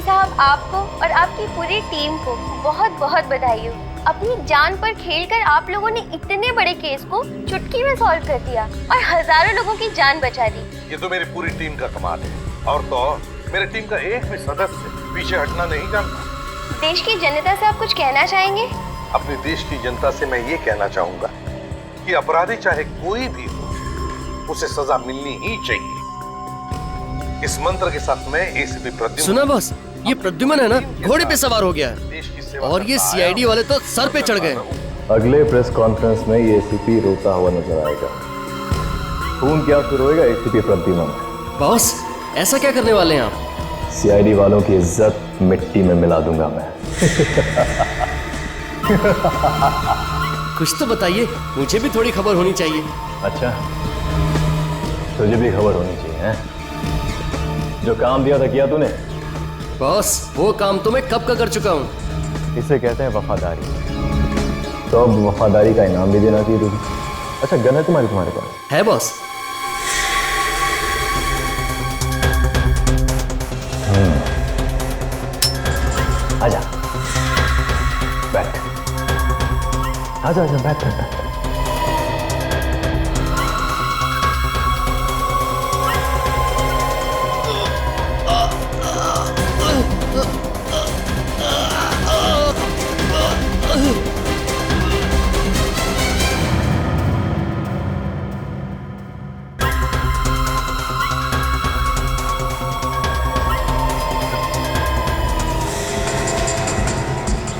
साहब, आपको और आपकी पूरी टीम को बहुत बहुत बधाई हो। अपनी जान पर खेलकर आप लोगों ने इतने बड़े केस को चुटकी में सॉल्व कर दिया और हजारों लोगों की जान बचा दी। ये तो मेरी पूरी टीम का कमाल है, और तो मेरे टीम का एक भी सदस्य पीछे हटना नहीं जानता। देश की जनता से आप कुछ कहना चाहेंगे? अपने देश की जनता से मैं ये कहना चाहूंगा कि अपराधी चाहे कोई भी हो, उसे सजा मिलनी ही चाहिए। इस मंत्र के साथ मैं एसीपी प्रद्युम्न। सुना बॉस, ये प्रद्युम्न है ना, घोड़े पे सवार हो गया है और ये सीआईडी वाले तो सर पे चढ़ गए। अगले प्रेस कॉन्फ्रेंस में ये एसीपी रोता हुआ नजर आएगा। खून क्या शुरू होएगा एसीपी प्रद्युम्न। बॉस, ऐसा क्या करने वाले हैं आप? सीआईडी वालों की इज्जत मिट्टी में मिला दूंगा मैं। कुछ तो बताइए, मुझे भी थोड़ी खबर होनी चाहिए। अच्छा, तुझे भी खबर होनी चाहिए हैं? जो काम दिया था किया तूने? बॉस, वो काम तो मैं कब का कर चुका हूँ। इसे कहते हैं वफादारी। तो अब वफादारी का इनाम भी देना चाहिए तुझे। अच्छा, गन है तुम्हारे पास? है बॉस। आजा, बैठ। आजा आजा, बैठ बैठ।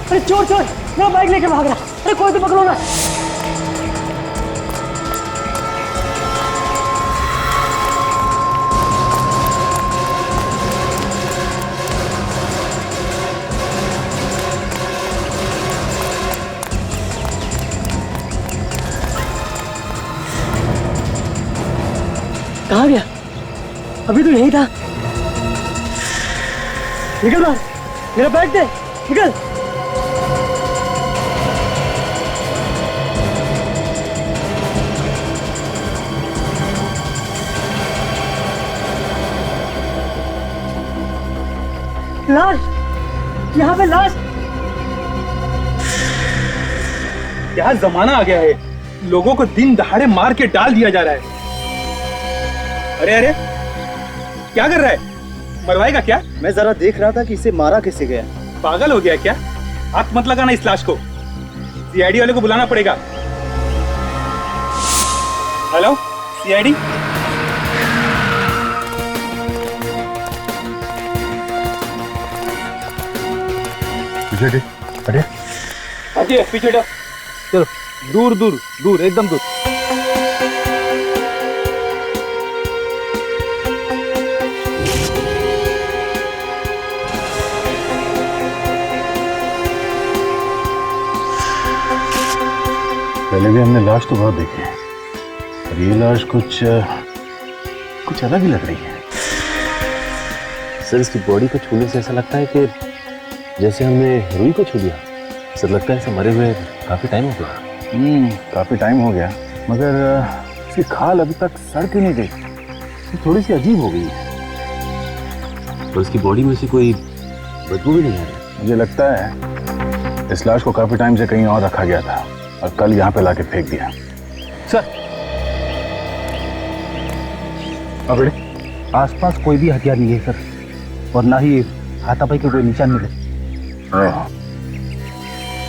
अरे चोर चोर, मेरा बाइक लेके भाग रहा। अरे कोई तो पकड़ो ना। कहाँ गया? अभी तो यही था। निकल बाहर, मेरा बैग दे, निकल। लाश, यहाँ पे लाश। क्या जमाना आ गया है, लोगों को दिन दहाड़े मार के डाल दिया जा रहा है। अरे अरे, क्या कर रहा है? मरवाएगा क्या? मैं जरा देख रहा था कि इसे मारा कैसे गया। पागल हो गया क्या? हाथ मत लगाना इस लाश को, सीआईडी वाले को बुलाना पड़ेगा। हेलो सीआईडी, पीछे हटे। हटिए, पीछे हटो। चलो, दूर दूर दूर, एकदम दूर। पहले भी हमने लाश तो बहुत देखी है, और ये लाश कुछ अलग ही लग रही है। सर, इसकी बॉडी को छूने से ऐसा लगता है कि जैसे हमने रूही को छू लिया। सर, लगता है ऐसे मरे हुए काफी टाइम हो गया। काफी टाइम हो गया, मगर इसकी खाल अभी तक सड़ क्यों नहीं गई? थोड़ी सी अजीब हो गई है। और इसकी बॉडी में से कोई बदबू भी नहीं आ रही। मुझे लगता है इस लाश को काफी टाइम से कहीं और रखा गया था और कल यहाँ पे लाके फेंक दिया। सर, अब आसपास कोई भी हथियार नहीं है सर, और ना ही हाथापाई के कोई निशान मिले।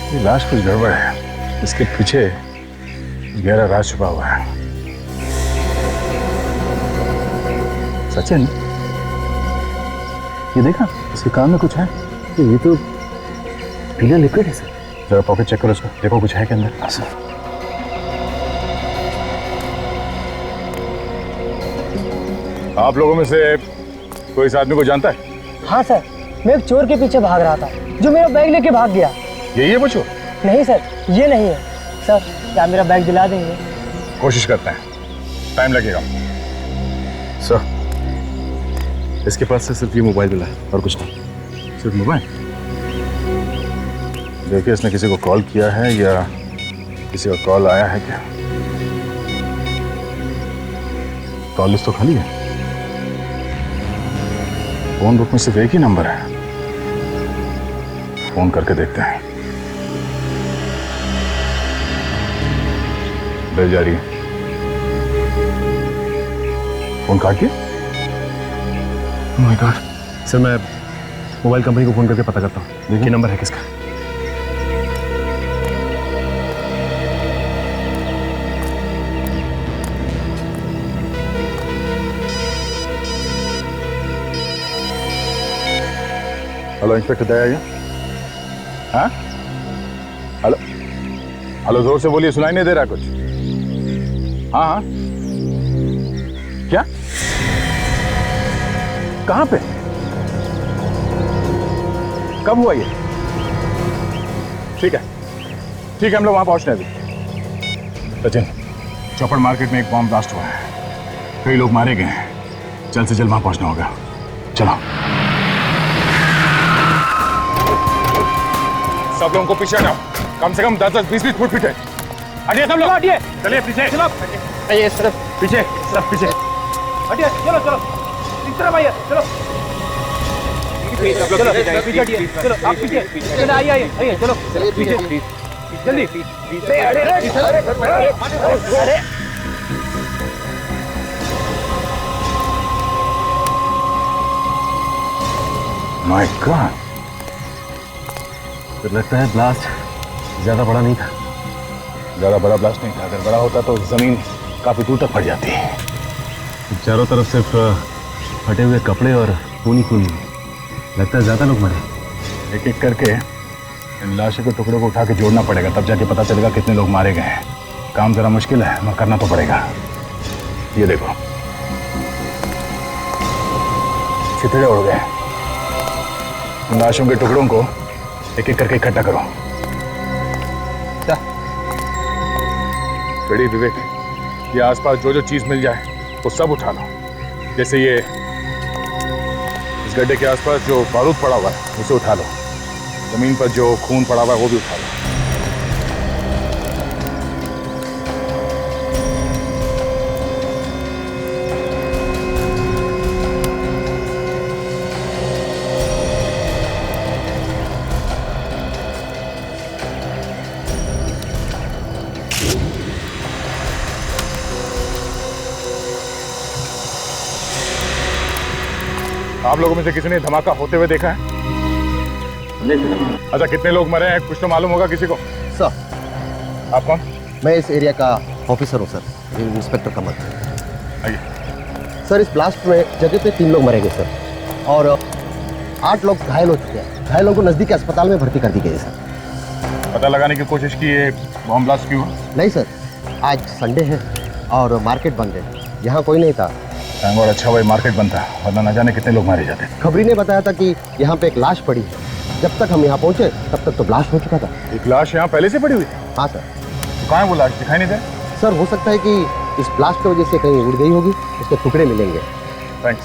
ये लाश कुछ गड़बड़ है, इसके पीछे गहरा राज छुपा हुआ है। सचिन, ये देखा, इसके कान में कुछ है। ये तो पीला लिक्विड है सर। जरा पॉकेट चेक करो इसको, देखो कुछ है के अंदर। सर, आप लोगों में से कोई इस आदमी को जानता है? हाँ सर, मैं एक चोर के पीछे भाग रहा था जो मेरा बैग लेके भाग गया। यही है वो चोर? नहीं सर, ये नहीं है। सर, क्या मेरा बैग दिला देंगे? कोशिश करते हैं, टाइम लगेगा। सर, इसके पास से सिर्फ ये मोबाइल मिला है और कुछ नहीं। सिर्फ मोबाइल? देखिए, इसने किसी को कॉल किया है या किसी का कॉल आया है क्या? कॉल लिस्ट तो खाली है। फोन बुक में सिर्फ एक ही नंबर है, फोन करके देखते हैं। बेल जा रही है, फोन काटिए। माय गॉड सर, मैं मोबाइल कंपनी को फोन करके पता करता हूँ देखिए नंबर है किसका। हेलो इंस्पेक्टर दया, हाँ हेलो हेलो, जोर से बोलिए, सुनाई नहीं दे रहा कुछ। हाँ हाँ, क्या, कहाँ पे, कब हुआ ये? ठीक है हम लोग वहां पहुंच रहे हैं अभी। सचिन, चौपड़ मार्केट में एक बॉम्ब ब्लास्ट हुआ है, कई लोग मारे गए हैं, जल्द से जल्द वहां पहुंचना होगा। चलो सब लोगों को पीछे हटाओ, कम से कम 10-20 फुट पीछे हटिए सब लोग, हटिए, चलिए पीछे, चलो आइए सर, पीछे सब पीछे हटिए, चलो चलो इस तरफ आइए, चलो चलो पीछे हटिए, चलो आप पीछे, चलो आइए आइए आइए, चलो पीछे जल्दी, अरे माय गॉड, तो लगता है ब्लास्ट ज्यादा बड़ा नहीं था। ज्यादा बड़ा ब्लास्ट नहीं था, अगर बड़ा होता तो जमीन काफी दूर तक फट जाती है। चारों तरफ सिर्फ फटे हुए कपड़े और खूनी खूनी, लगता है ज्यादा लोग मरे। एक एक करके इन लाशों के टुकड़ों को उठा के जोड़ना पड़ेगा, तब जाके पता चलेगा कितने लोग मारे गए हैं। काम जरा मुश्किल है मगर करना तो पड़ेगा। ये देखो छितड़े उड़ गए, इन लाशों के टुकड़ों को एक एक करके इकट्ठा करो। रेडी विवेक, ये आसपास जो जो चीज मिल जाए वो सब उठा लो। जैसे ये इस गड्ढे के आसपास जो बारूद पड़ा हुआ है उसे उठा लो, जमीन पर जो खून पड़ा हुआ है वो भी उठा लो। आप लोगों में से किसी ने धमाका होते हुए देखा है? अच्छा, कितने लोग मरे हैं कुछ तो मालूम होगा किसी को? सर, आप कौन? मैं इस एरिया का ऑफिसर हूँ सर, इंस्पेक्टर कमल। आइए। सर, इस ब्लास्ट में जगह पे 3 लोग मरे गए सर, और 8 लोग घायल हो चुके हैं। घायलों को नजदीकी अस्पताल में भर्ती कर दी गई है सर। पता लगाने की कोशिश की ये बॉम्ब ब्लास्ट क्यों हुआ? नहीं सर, आज संडे है और मार्केट बंद है, यहाँ कोई नहीं था। और अच्छा भाई मार्केट बंद था, वरना न जाने कितने लोग मारे जाते। खबरी ने बताया था कि यहाँ पे एक लाश पड़ी है। जब तक हम यहाँ पहुँचे तब तक तो ब्लास्ट हो चुका था। एक लाश यहाँ पहले से पड़ी हुई थी? हाँ सर। तो कहाँ है वो लाश, दिखाई नहीं दे? सर, हो सकता है कि इस ब्लास्ट की वजह से कहीं उड़ गई होगी, उसके टुकड़े मिलेंगे। थैंक्स।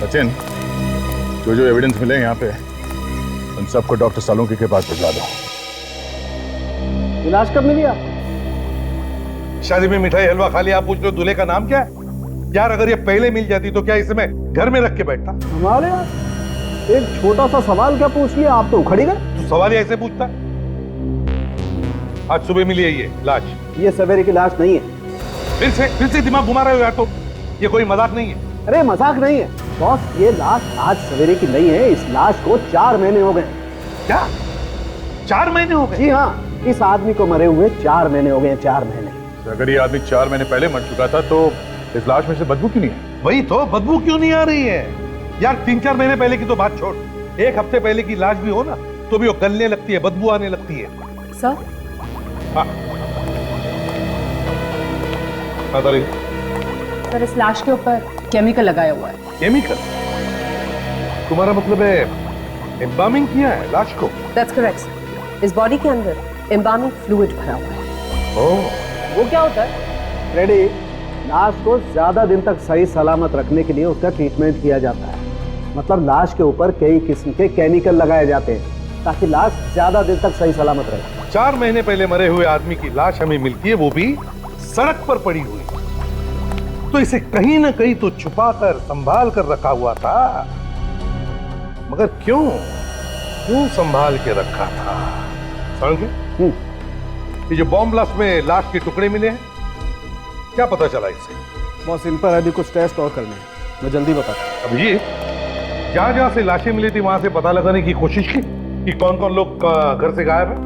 सचिन, जो जो एविडेंस मिले यहाँ पे उन सबको डॉक्टर सालुंकी के पास भिजवा दो। लाश कब मिली आप? शादी में मिठाई हलवा खा लिया, आप पूछ लो दूल्हे का नाम क्या है? यार अगर ये पहले मिल जाती तो क्या इसे मैं घर में रख के बैठता? हमारे यार एक छोटा सा सवाल क्या पूछ लिया, आप तो उखड़ गए। तो सवाल ही ऐसे पूछता? आज सुबह मिली है ये लाश। ये सवेरे की लाश नहीं है। फिर से दिमाग घुमा रहे हो यार, तो ये कोई मजाक नहीं है। अरे मजाक नहीं है बॉस, ये लाश आज सवेरे की नहीं है। इस लाश को 4 महीने हो गए। क्या 4 महीने हो गए? जी हाँ, इस आदमी को मरे हुए 4 महीने हो गए। 4 महीने। अगर ये आदमी 4 महीने पहले मर चुका था तो इस लाश में से बदबू क्यों नहीं है? वही तो, बदबू क्यों नहीं आ रही है यार? 3-4 महीने पहले की तो बात छोड़, 1 हफ्ते पहले की लाश भी हो ना तो भी वो गलने लगती है, बदबू आने लगती है। सर? हाँ सर, इस लाश के ऊपर केमिकल लगाया हुआ है। केमिकल? तुम्हारा मतलब है एम्बामिंग किया है लाश को? That's correct, sir. इस बॉडी के अंदर एम्बामिंग फ्लूइड भरा हुआ है। ओह, वो क्या होता है? रेडी, लाश को ज्यादा दिन तक सही सलामत रखने के लिए उसका ट्रीटमेंट किया जाता है। मतलब लाश के ऊपर कई किस्म के केमिकल लगाए जाते हैं ताकि लाश ज्यादा दिन तक सही सलामत रहे। 4 महीने पहले मरे हुए आदमी की लाश हमें मिलती है, वो भी सड़क पर पड़ी हुई। तो इसे कहीं ना कहीं तो छुपा कर संभाल कर रखा हुआ था, मगर क्यों? क्यों संभाल के रखा था? समझे? ये जो बॉम्ब ब्लास्ट में लाश के टुकड़े मिले हैं, क्या पता चला इससे? बॉस, इन पर अभी कुछ टेस्ट और करने हैं, मैं जल्दी बताता हूं। अब ये जहां जहां से लाशें मिली थी वहां से पता लगाने की कोशिश की कि कौन कौन लोग घर से गायब है?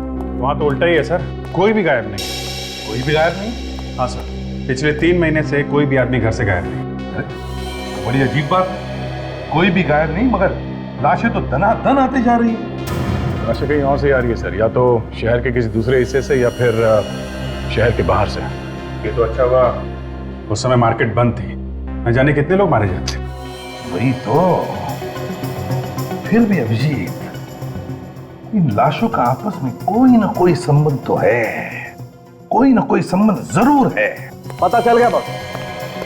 वहां तो उल्टा ही है सर, कोई भी गायब नहीं। कोई भी गायब नहीं? हाँ सर, पिछले 3 महीने से कोई भी आदमी घर से गायब नहीं। अरे, बड़ी अजीब बात है। कोई भी गायब नहीं, मगर लाशें तो दनादन आती जा रही है। लाशें कहीं और से आ रही है सर, या तो शहर के किसी दूसरे हिस्से से या फिर शहर के बाहर से। ये तो अच्छा हुआ उस समय मार्केट बंद थी, न जाने कितने लोग मारे जाते। वही तो। फिर भी अभिजीत, इन लाशों का आपस में कोई ना कोई संबंध तो है, कोई ना कोई संबंध जरूर है। पता चल गया बॉस,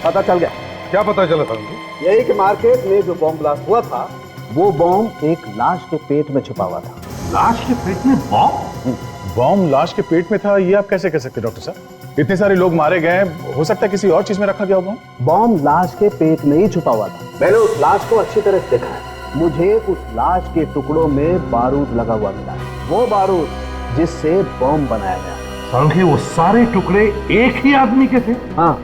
पता चल गया। क्या पता चला था? यही कि मार्केट में जो बॉम्ब ब्लास्ट हुआ था, वो बॉम्ब एक लाश के पेट में छुपा हुआ था। लाश के पेट में बॉम्ब? बॉम्ब लाश के पेट में था, ये आप कैसे कह सकते डॉक्टर साहब? इतने सारे लोग मारे गए, हो सकता है किसी और चीज में रखा गया हो। बॉम्ब लाश के पेट में ही छुपा हुआ था। मैंने उस लाश को अच्छी तरह से देखा है। मुझे उस लाश के टुकड़ों में बारूद लगा हुआ मिला है, वो बारूद जिससे बॉम्ब बनाया गया। सांखी, वो सारे टुकड़े एक ही आदमी के थे? हाँ,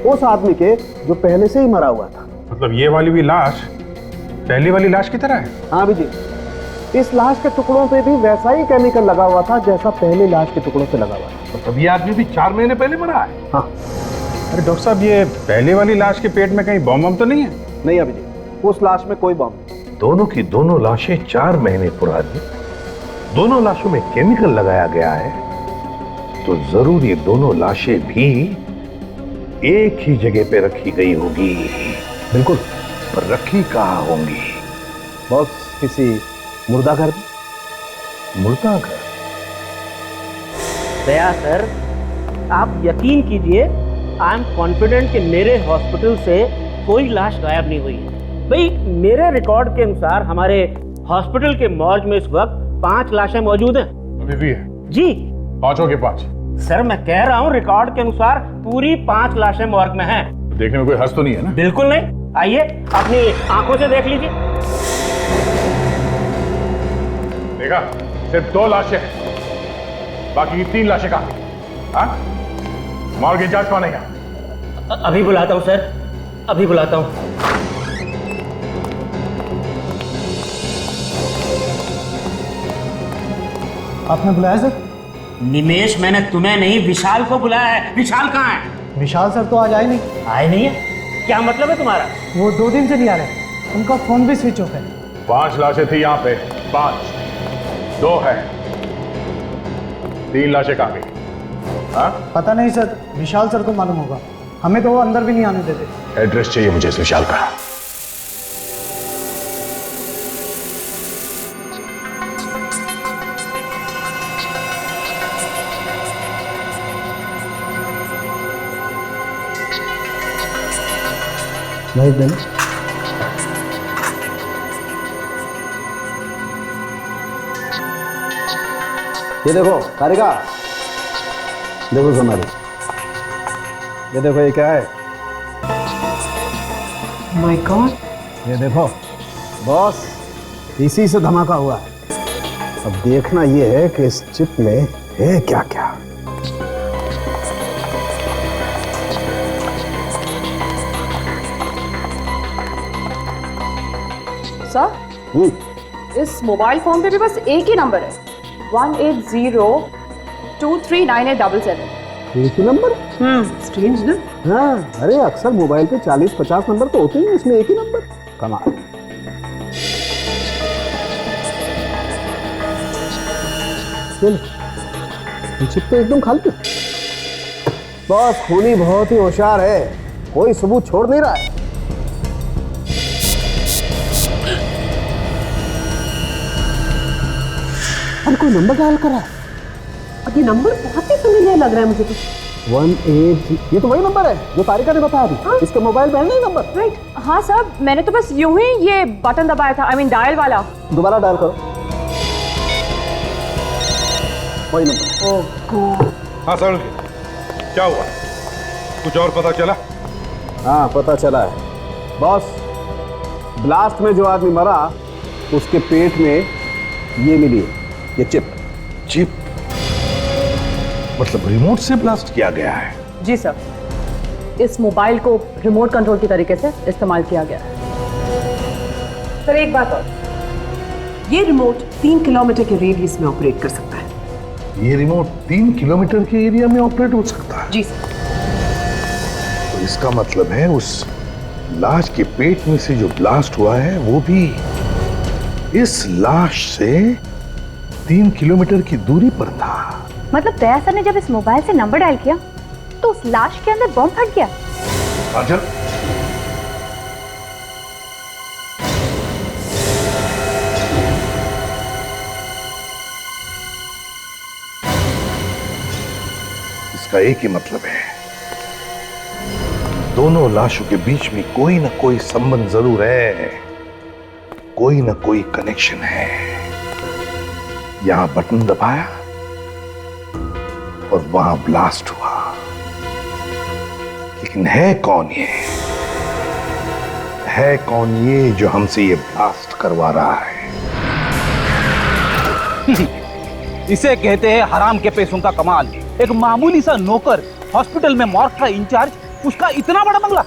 उस आदमी के जो पहले से ही मरा हुआ था। मतलब ये वाली भी लाश पहली वाली लाश की तरह है? हाँ जी, इस लाश के टुकड़ों पे भी वैसा ही केमिकल लगा हुआ था जैसा पहले लाश के टुकड़ों पे लगा हुआ था। मतलब ये आदमी भी 4 महीने पहले मरा है? हाँ। अरे डॉक्टर साहब, ये पहले वाली लाश के पेट में कहीं बॉम्ब तो नहीं है? नहीं अभिजीत, उस लाश में कोई बॉम्ब नहीं। दोनों की दोनों लाशें 4 महीने पुरानी, दोनों लाशों में केमिकल लगाया गया है, तो जरूर ये दोनों लाशें भी एक ही जगह पे रखी गई होगी। बिल्कुल। पर रखी कहाँ होंगी? बॉस, किसी मुर्दाघर में। मुर्दाघर? दया सर, आप यकीन कीजिए, आई एम कॉन्फिडेंट कि मेरे हॉस्पिटल से कोई लाश गायब नहीं हुई है। भाई, मेरे रिकॉर्ड के अनुसार हमारे हॉस्पिटल के मॉर्ग में इस वक्त 5 लाशें मौजूद हैं। अभी भी है? जी। 5 हो गए 5? सर, मैं कह रहा हूँ रिकॉर्ड के अनुसार पूरी 5 लाशें मॉर्ग में हैं। देखने में कोई हर्ष तो नहीं है ना? बिल्कुल नहीं। आइए, अपनी आंखों से देख लीजिए। देखा, सिर्फ 2 लाशें हैं, बाकी की 3 लाशें कहाँ? हाँ, मॉर्ग इंचार्ज कौन है यहाँ? अभी बुलाता हूँ सर, अभी बुलाता हूँ। आपने बुलाया सर? निमेश, मैंने तुम्हें नहीं, विशाल को बुलाया है। विशाल कहाँ है? विशाल सर तो आज आए नहीं। आए नहीं है? क्या मतलब है तुम्हारा? वो 2 दिन से नहीं आ रहे, उनका फोन भी स्विच ऑफ है। 5 लाशें थी यहाँ पे, 5, 2 है, 3 लाशें कहाँ गई? हाँ? पता नहीं सर, विशाल सर को मालूम होगा, हमें तो वो अंदर भी नहीं आने देते। एड्रेस चाहिए मुझे इस विशाल का। नहीं दिन ये देखो कारिका, देखो सोनाली, ये देखो ये क्या है? माय गॉड, ये देखो बॉस, इसी से धमाका हुआ है। अब देखना ये है कि इस चिप में है क्या क्या। सर, इस मोबाइल फोन पे भी बस एक ही नंबर है, 180239877। एक ही नंबर? स्ट्रेंज ना? हाँ, अरे अक्सर मोबाइल पे 40-50 नंबर तो होते हैं, इसमें एक ही नंबर। कमाल। चिप तो एकदम खाली। बॉस, खूनी बहुत ही होशियार है, कोई सबूत छोड़ नहीं रहा है। अरे कोई नंबर डायल कर रहा है। अब ये नंबर बहुत ही familiar लग रहा है मुझे तो। 180, ये तो वही नंबर है जो तारिका ने बताया था। इसके मोबाइल में है नहीं नंबर? राइट। हाँ सर, मैंने तो बस यूं ही ये बटन दबाया था, आई मीन डायल वाला। दोबारा डायल करो, वही नंबर। ओह गॉड। हाँ सर, क्या हुआ? कुछ और पता चला? हाँ, पता चला है बॉस। ब्लास्ट में जो आदमी मरा, उसके पेट में ये मिली है, ये चिप। चिप मतलब रिमोट से ब्लास्ट किया गया है? जी सर, इस मोबाइल को रिमोट कंट्रोल की तरीके से इस्तेमाल किया गया है। सर एक बात और, ये रिमोट 3 किलोमीटर के रेडियस में ऑपरेट कर सकता है। ये रिमोट 3 किलोमीटर के एरिया में ऑपरेट हो सकता है? जी सर। तो इसका मतलब है उस लाश के पेट में से जो ब्लास्ट हुआ है वो भी इस लाश से 3 किलोमीटर की दूरी पर था। मतलब दया सर ने जब इस मोबाइल से नंबर डायल किया तो उस लाश के अंदर बम फट गया। काजल, इसका एक ही मतलब है, दोनों लाशों के बीच में कोई ना कोई संबंध जरूर है, कोई ना कोई कनेक्शन है। यहां बटन दबाया और वहां ब्लास्ट हुआ, लेकिन है कौन ये? है कौन ये जो हमसे ये ब्लास्ट करवा रहा है? इसे कहते हैं हराम के पैसों का कमाल। एक मामूली सा नौकर, हॉस्पिटल में मॉर्ग का इंचार्ज, उसका इतना बड़ा बंगला।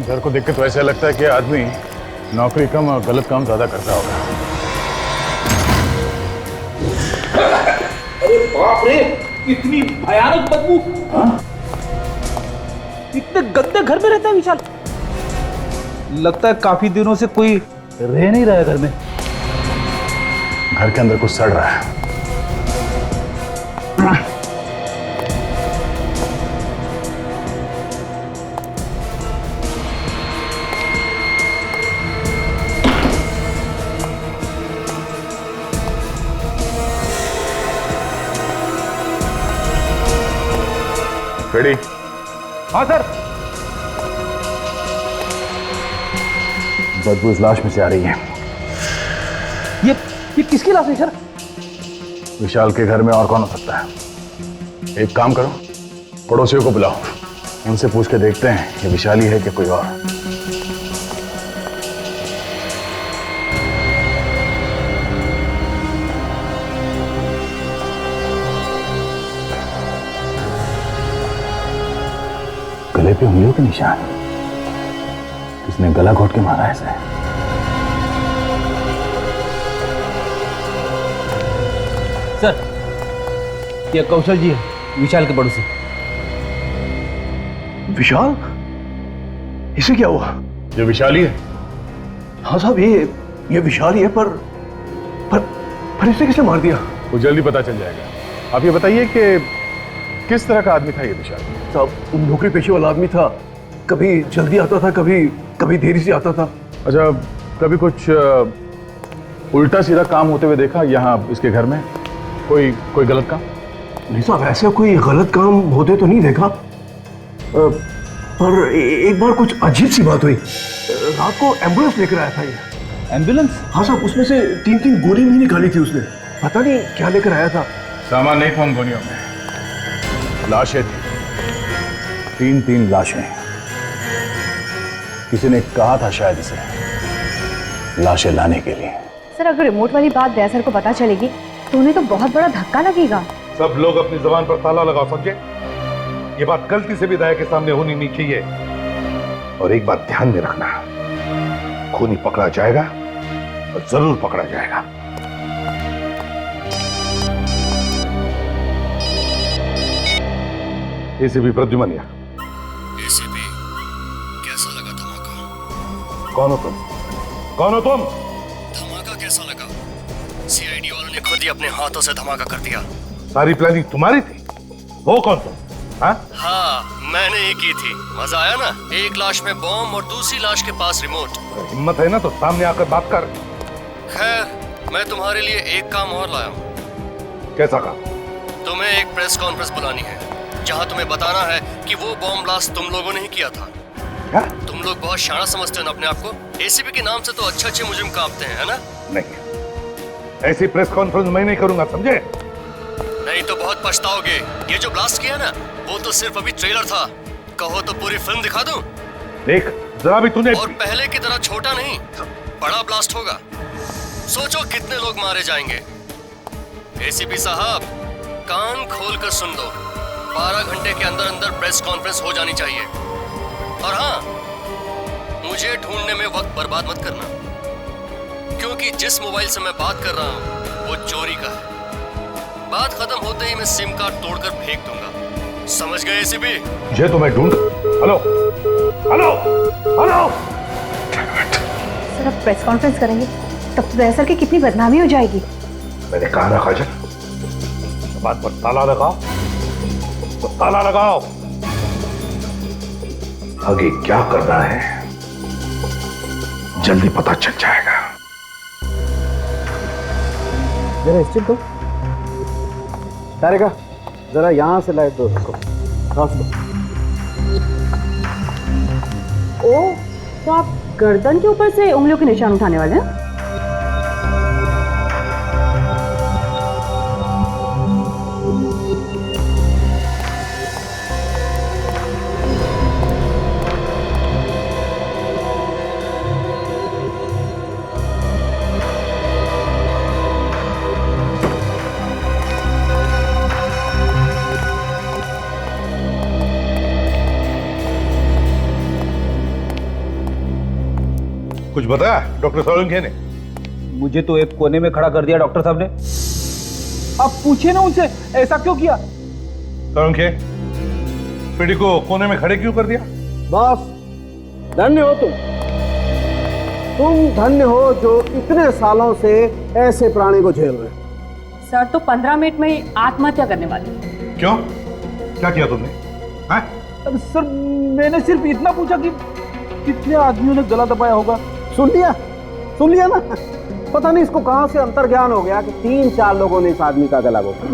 घर को देख के तो ऐसा लगता है कि आदमी नौकरी कम और गलत काम ज्यादा करता होगा। अरे बाप रे, इतनी भयानक बदबू। इतने गंदे घर में रहता है विशाल। लगता है काफी दिनों से कोई रह नहीं रहा है घर में। घर के अंदर कुछ सड़ रहा है। रेडी? हाँ सर। बदबू इस लाश में से आ रही है। ये किसकी लाश है सर? विशाल के घर में और कौन हो सकता है? एक काम करो, पड़ोसियों को बुलाओ, उनसे पूछ के देखते हैं ये विशाली है कि कोई और। गले पे उंगलियों के निशान, किसने गला घोट के मारा ऐसे? सर, ये कौशल जी है, विशाल के पड़ोसी। विशाल? इसे क्या हुआ? ये विशाली है? हाँ साहब, ये विशाली है, पर इसे किसने मार दिया? वो जल्दी पता चल जाएगा। आप ये बताइए कि किस तरह का आदमी था ये विशाल? साहब, नौकरी पेशे वाला आदमी था, कभी जल्दी आता था, कभी देरी से आता था। अच्छा, कभी कुछ उल्टा सीधा काम होते हुए देखा यहाँ इसके घर में? कोई गलत काम? नहीं साहब, ऐसा कोई गलत काम होते तो नहीं देखा, पर एक बार कुछ अजीब सी बात हुई। रात को एम्बुलेंस लेकर आया था ये। एम्बुलेंस? हाँ साहब, उसमें से 3 गोली भी निकाली थी उसने, पता नहीं क्या लेकर आया था। सामान नहीं था उन गोलियों में, लाशें थी। 3 लाशें। किसी ने कहा था शायद इसे लाशें लाने के लिए। सर अगर रिमोट वाली बात दया सर को पता चलेगी तो उन्हें तो बहुत बड़ा धक्का लगेगा। सब लोग अपनी जबान पर ताला लगाओ, समझे? ये बात गलती से भी दया के सामने होनी नहीं चाहिए। और एक बात ध्यान में रखना, खूनी पकड़ा जाएगा और जरूर पकड़ा जाएगा। एसीपी प्रद्युमन। एसीपी, कैसा लगा धमाका? कौन हो तुम? कौन हो तुम? धमाका कैसा लगा? सीआईडी वालों ने खुद ही अपने हाथों से धमाका कर दिया। सारी प्लानिंग तुम्हारी थी? हो कौन तुम? हाँ, मैंने ही की थी। मजा आया ना? एक लाश में बॉम्ब और दूसरी लाश के पास रिमोट। हिम्मत है ना तो सामने आकर बात कर। खैर, मैं तुम्हारे लिए एक काम और लाया हूँ। कैसा काम? तुम्हें एक प्रेस कॉन्फ्रेंस बुलानी है जहाँ तुम्हें बताना है कि वो बॉम्ब ब्लास्ट तुम लोगों ने ही किया था। क्या? तुम लोग बहुत शाना समझते हो ना अपने आप को। एसीपी के नाम से तो अच्छे मुजरिम कांपते हैं, है ना? नहीं, ऐसी प्रेस कॉन्फ्रेंस मैं नहीं करूंगा, समझे? नहीं तो बहुत पछताओगे। ये जो ब्लास्ट किया ना, वो तो सिर्फ अभी ट्रेलर था। कहो तो पूरी फिल्म दिखा दूं? देख जरा भी तूने। और पहले की तरह छोटा नहीं, बड़ा ब्लास्ट होगा। सोचो कितने लोग मारे जाएंगे। एसीपी साहब, कान खोल कर सुन लो। 12 घंटे के अंदर अंदर प्रेस कॉन्फ्रेंस हो जानी चाहिए। और हाँ, मुझे ढूंढने में वक्त बर्बाद मत करना, क्योंकि जिस मोबाइल से मैं बात कर रहा हूँ वो चोरी का है। बात खत्म होते ही मैं सिम कार्ड तोड़कर फेंक दूंगा। समझ गए एसीपी? ये तो मैं ढूंढ। Hello hello hello. सर अब प्रेस कॉन्फ्रेंस करेंगे तब तो दया सर की कितनी बदनामी हो जाएगी। मैंने कहा ना काजल, बात पर ताला लगाओ, तो ताला लगाओ। आगे क्या करना है जल्दी पता चल जाएगा। जरा स्टिक दो। तारिका, जरा यहां से लाइट दो उसको। क्रॉस दो। ओ, तो आप गर्दन के ऊपर से उंगलियों के निशान उठाने वाले हैं? कुछ बताया डॉक्टर सोलंकी ने? मुझे तो एक कोने में खड़ा कर दिया डॉक्टर साहब ने। आप पूछिए ना उनसे ऐसा क्यों किया। सोलंकी, पीढ़ी को कोने में खड़े क्यों कर दिया? बॉस, धन्य हो तुम धन्य हो जो इतने सालों से ऐसे प्राणी को झेल रहे हो। सर तो 15 मिनट में ही आत्महत्या करने वाले। क्यों? क्या किया तुमने? हाँ? अरे सर, मैंने सिर्फ इतना पूछा कि कितने आदमियों ने गला दबाया होगा। सुन लिया ना। पता नहीं इसको कहां से अंतर्ज्ञान हो गया कि 3-4 लोगों ने इस आदमी का गला घोटा।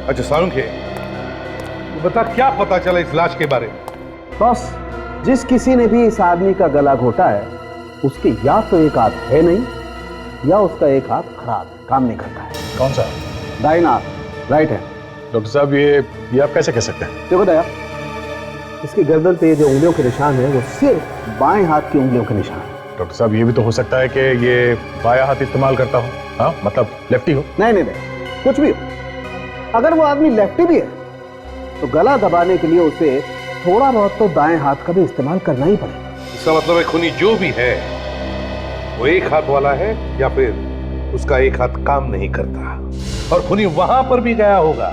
अच्छा सोलंकी, तो बता क्या पता चला इस लाश के बारे में? बस, जिस किसी ने भी इस आदमी का गला घोटा है उसके या तो एक हाथ है नहीं या उसका एक हाथ खराब है, काम नहीं करता है। कौन सा? दाहिना हाथ, राइट है। डॉक्टर साहब, ये आप कैसे कह सकते हैं? देखो दया, इसकी गर्दन पे जो उंगलियों के निशान है वो सिर्फ बाएं हाथ की उंगलियों के निशान है। डॉक्टर साहब, ये भी तो हो सकता है कि ये बायां हाथ इस्तेमाल करता हो। हाँ, मतलब लेफ्टी हो। नहीं, कुछ भी हो। अगर वो आदमी लेफ्टी भी है तो गला दबाने के लिए उसे थोड़ा बहुत तो दाएं हाथ का भी इस्तेमाल करना ही पड़ेगा। इसका मतलब है खूनी जो भी है वो एक हाथ वाला है या फिर उसका एक हाथ काम नहीं करता। और खूनी वहां पर भी गया होगा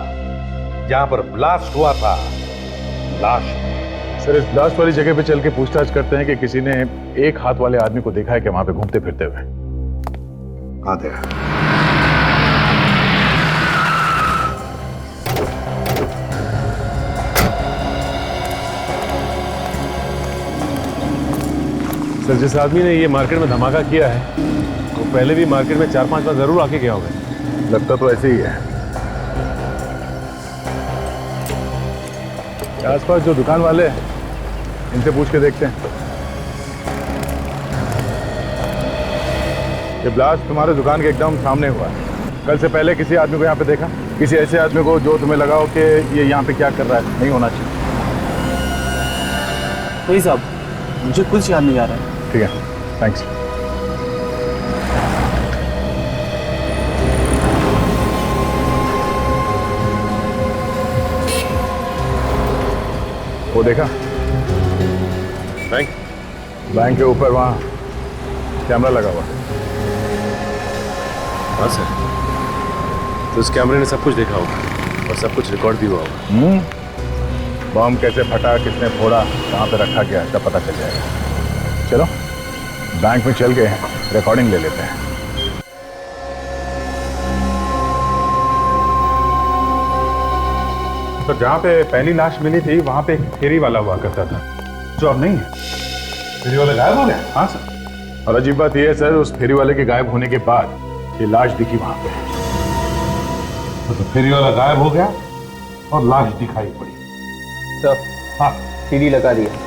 जहां पर ब्लास्ट हुआ था लाश। सर, इस ब्लास्ट वाली जगह पे चल के पूछताछ करते हैं कि किसी ने एक हाथ वाले आदमी को देखा है कि वहां पे घूमते फिरते हुए। आते हैं। सर, जिस आदमी ने ये मार्केट में धमाका किया है वो पहले भी मार्केट में 4-5 बार जरूर आके गया होगा। लगता तो ऐसे ही है। आसपास जो दुकान वाले हैं इनसे पूछ के देखते हैं। ये ब्लास्ट तुम्हारे दुकान के एकदम सामने हुआ है। कल से पहले किसी आदमी को यहाँ पे देखा? किसी ऐसे आदमी को जो तुम्हें लगा हो कि ये यहाँ पे क्या कर रहा है? नहीं होना चाहिए। वही साहब, मुझे कुछ याद नहीं आ रहा है। ठीक है, थैंक्स। वो देखा बैंक के ऊपर वहाँ कैमरा लगा हुआ। हाँ सर, तो उस कैमरे ने सब कुछ देखा होगा और सब कुछ रिकॉर्ड भी हुआ होगा। बम कैसे फटा, किसने फोड़ा, कहाँ पे रखा गया, सब पता चल जाएगा। चलो बैंक में चल गए हैं, रिकॉर्डिंग ले लेते हैं। तो जहाँ पे पहली लाश मिली थी वहाँ पे एक फेरी वाला हुआ करता था जो अब नहीं है। फेरी वाला गायब हो गया? हाँ सर। और अजीब बात यह है सर, उस फेरी वाले के गायब होने के बाद ये लाश दिखी वहां पे। तो फेरी वाला गायब हो गया और लाश दिखाई पड़ी। सर, हाँ, सीडी लगा दिया।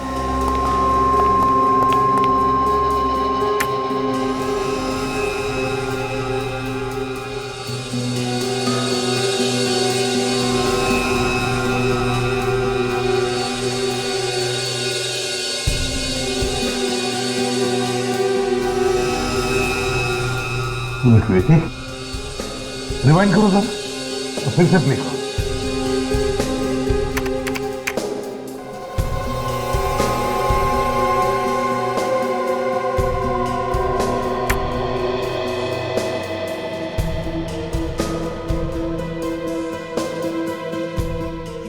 रिवाइंड करो सर, तो फिर से प्ले करो।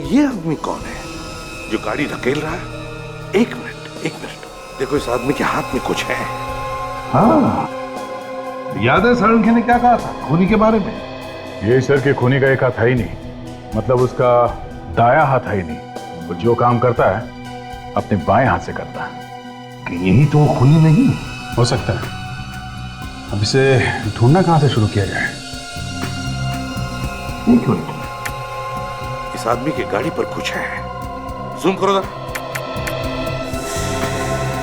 ये आदमी कौन है जो गाड़ी धकेल रहा है? एक मिनट, देखो इस आदमी के हाथ में कुछ है। हाँ, याद है सारंगी ने क्या कहा था खूनी के बारे में? ये सर के खूनी का एक हाथ है ही नहीं, मतलब उसका दाया हाथ है ही नहीं। वो जो काम करता है अपने बाएं हाथ से करता है। कि यही तो वो खूनी नहीं हो सकता है। अब इसे ढूंढना कहां से शुरू किया जाए? एक मिनट, इस आदमी की गाड़ी पर कुछ है। जूम करो जरा।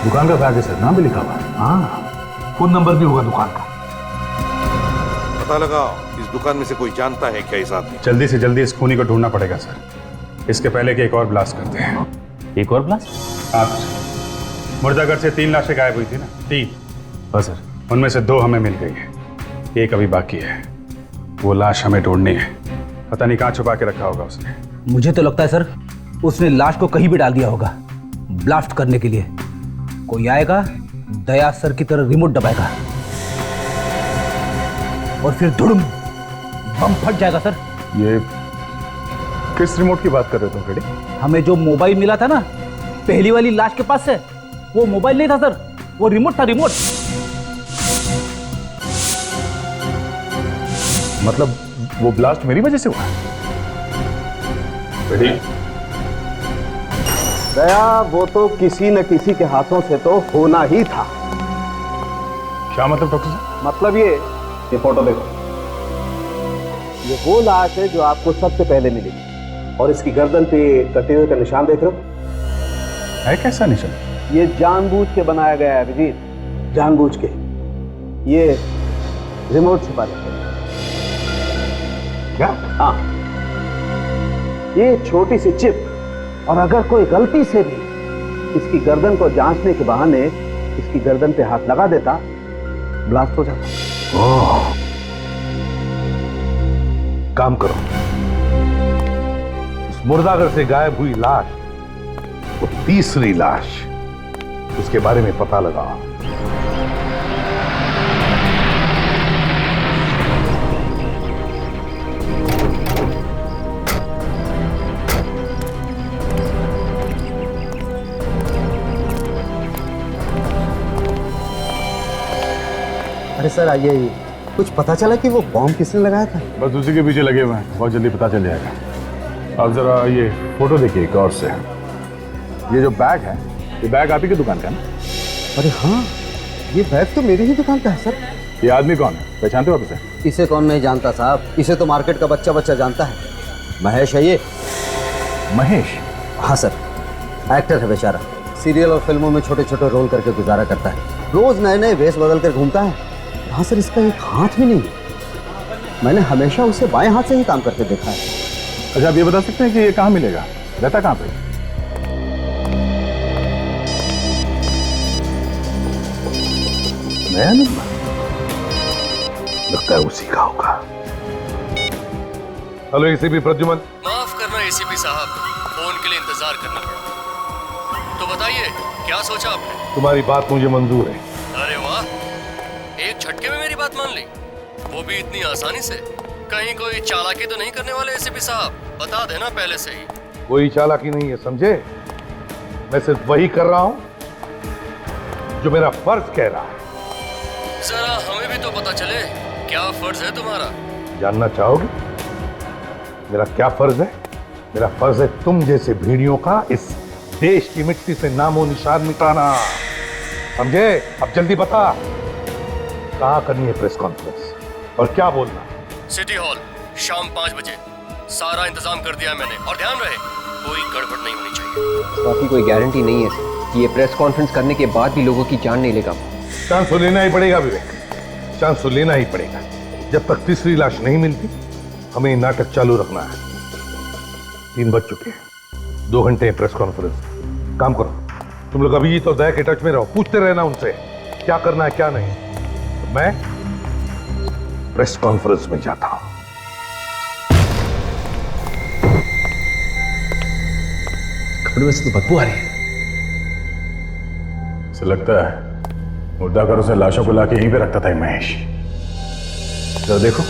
दुकान का बैग है सर, नाम भी लिखा हुआ है। हाँ, फोन नंबर भी होगा दुकान का। पता लगाओ इस दुकान में से कोई जानता है क्या इस आदमी? जल्दी से जल्दी इस खूनी को ढूंढना पड़ेगा सर। इसके पहले कि एक और ब्लास्ट करते हैं। एक और ब्लास्ट? आप मुर्दाघर से 3 लाशें गायब हुई थी ना? 3। हाँ सर। उनमें से 2 हमें मिल गई है, एक अभी बाकी है। वो लाश हमें ढूंढनी है। पता नहीं कहाँ छुपा के रखा होगा उसने। मुझे तो लगता है सर उसने लाश को कहीं भी डाल दिया होगा ब्लास्ट करने के लिए। कोई आएगा, दया सर की तरह रिमोट दबाएगा और फिर धुड़ुम बम फट जाएगा सर। ये किस रिमोट की बात कर रहे हो तुम फ्रेडी? हमें जो मोबाइल मिला था ना पहली वाली लाश के पास से, वो मोबाइल नहीं था सर, वो रिमोट था, रिमोट। मतलब वो ब्लास्ट मेरी वजह से हुआ? फ्रेडी, दया वो तो किसी न किसी के हाथों से तो होना ही था। क्या मतलब डॉक्टर साहब? मतलब ये फोटो देखो, ये वो लाश है जो आपको सबसे पहले मिली और इसकी गर्दन पे कटे हुए का निशान देख रहे हो? है कैसा निशान? ये जानबूझ के बनाया गया है अभिजीत, जानबूझ के। ये रिमोट छुपा रखा है। क्या? हाँ, ये छोटी सी चिप, और अगर कोई गलती से भी इसकी गर्दन को जांचने के बहाने इसकी गर्दन पे हाथ लगा देता, ब्लास्ट हो जाता। ओह, काम करो, उस मुर्दाघर से गायब हुई लाश, वो तीसरी लाश, उसके बारे में पता लगाओ। अरे सर आइए, कुछ पता चला कि वो बॉम्ब किसने लगाया था? बस उसी के पीछे लगे हुए हैं, बहुत जल्दी पता चल जाएगा। आप जरा ये फोटो देखिए गौर से। ये जो बैग है, ये बैग आप ही की दुकान का है ना? अरे हाँ, ये बैग तो मेरी ही दुकान का है सर। ये आदमी कौन है, पहचानते हो आप इसे? इसे कौन नहीं जानता साहब, इसे तो मार्केट का बच्चा बच्चा जानता है। महेश है ये। महेश? हाँ सर, एक्टर है बेचारा, सीरियल और फिल्मों में छोटे छोटे रोल करके गुजारा करता है, रोज नए नए वेश बदल कर घूमता है। हाँ सर, इसका एक हाथ भी नहीं है। मैंने हमेशा उसे बाएं हाथ से ही काम करते देखा है। अच्छा, आप ये बता सकते हैं कि ये कहाँ मिलेगा, रहता कहाँ पे? नया नंबर लगता है उसी का होगा। Hello ACP Pradyuman. माफ करना एसीपी साहब, फोन के लिए इंतजार करना पड़ा। तो बताइए क्या सोचा आपने? तुम्हारी बात मुझे मंजूर है। अरे वाह, एक झटके में मेरी बात मान ली, वो भी इतनी आसानी से। कहीं कोई चालाकी तो नहीं करने वाले एसीपी साहब? बता देना पहले से ही। कोई चालाकी नहीं है, समझे? मैं सिर्फ वही कर रहा हूं जो मेरा फर्ज कह रहा है। जरा हमें भी तो पता चले क्या फर्ज है तुम्हारा। जानना चाहोगे मेरा क्या फर्ज है? मेरा फर्ज है तुम जैसे भेड़ियों का इस देश की मिट्टी से नामो निशान मिटाना, समझे? अब जल्दी बता, कहाँ करनी है प्रेस कॉन्फ्रेंस और क्या बोलना? सिटी हॉल, शाम 5 बजे। सारा इंतजाम कर दिया मैंने, और ध्यान रहे कोई गड़बड़ नहीं होनी चाहिए। बाकी कोई गारंटी नहीं है कि ये प्रेस कॉन्फ्रेंस करने के बाद भी लोगों की जान नहीं लेगा। चांस तो लेना ही पड़ेगा विवेक, चांस तो लेना ही पड़ेगा। जब तक तीसरी लाश नहीं मिलती हमें नाटक चालू रखना है। 3 बज चुके हैं, 2 घंटे प्रेस कॉन्फ्रेंस। काम करो तुम लोग, अभी तो दया के टच में रहो, पूछते रहना उनसे क्या करना है क्या नहीं। तो मैं प्रेस कॉन्फ्रेंस में जाता हूं। कपड़े में से तो बदबू आ रही है। ऐसा लगता है मुर्दा घरों से लाशों को लाके यहीं पे रखता था ये महेश। जरा देखो।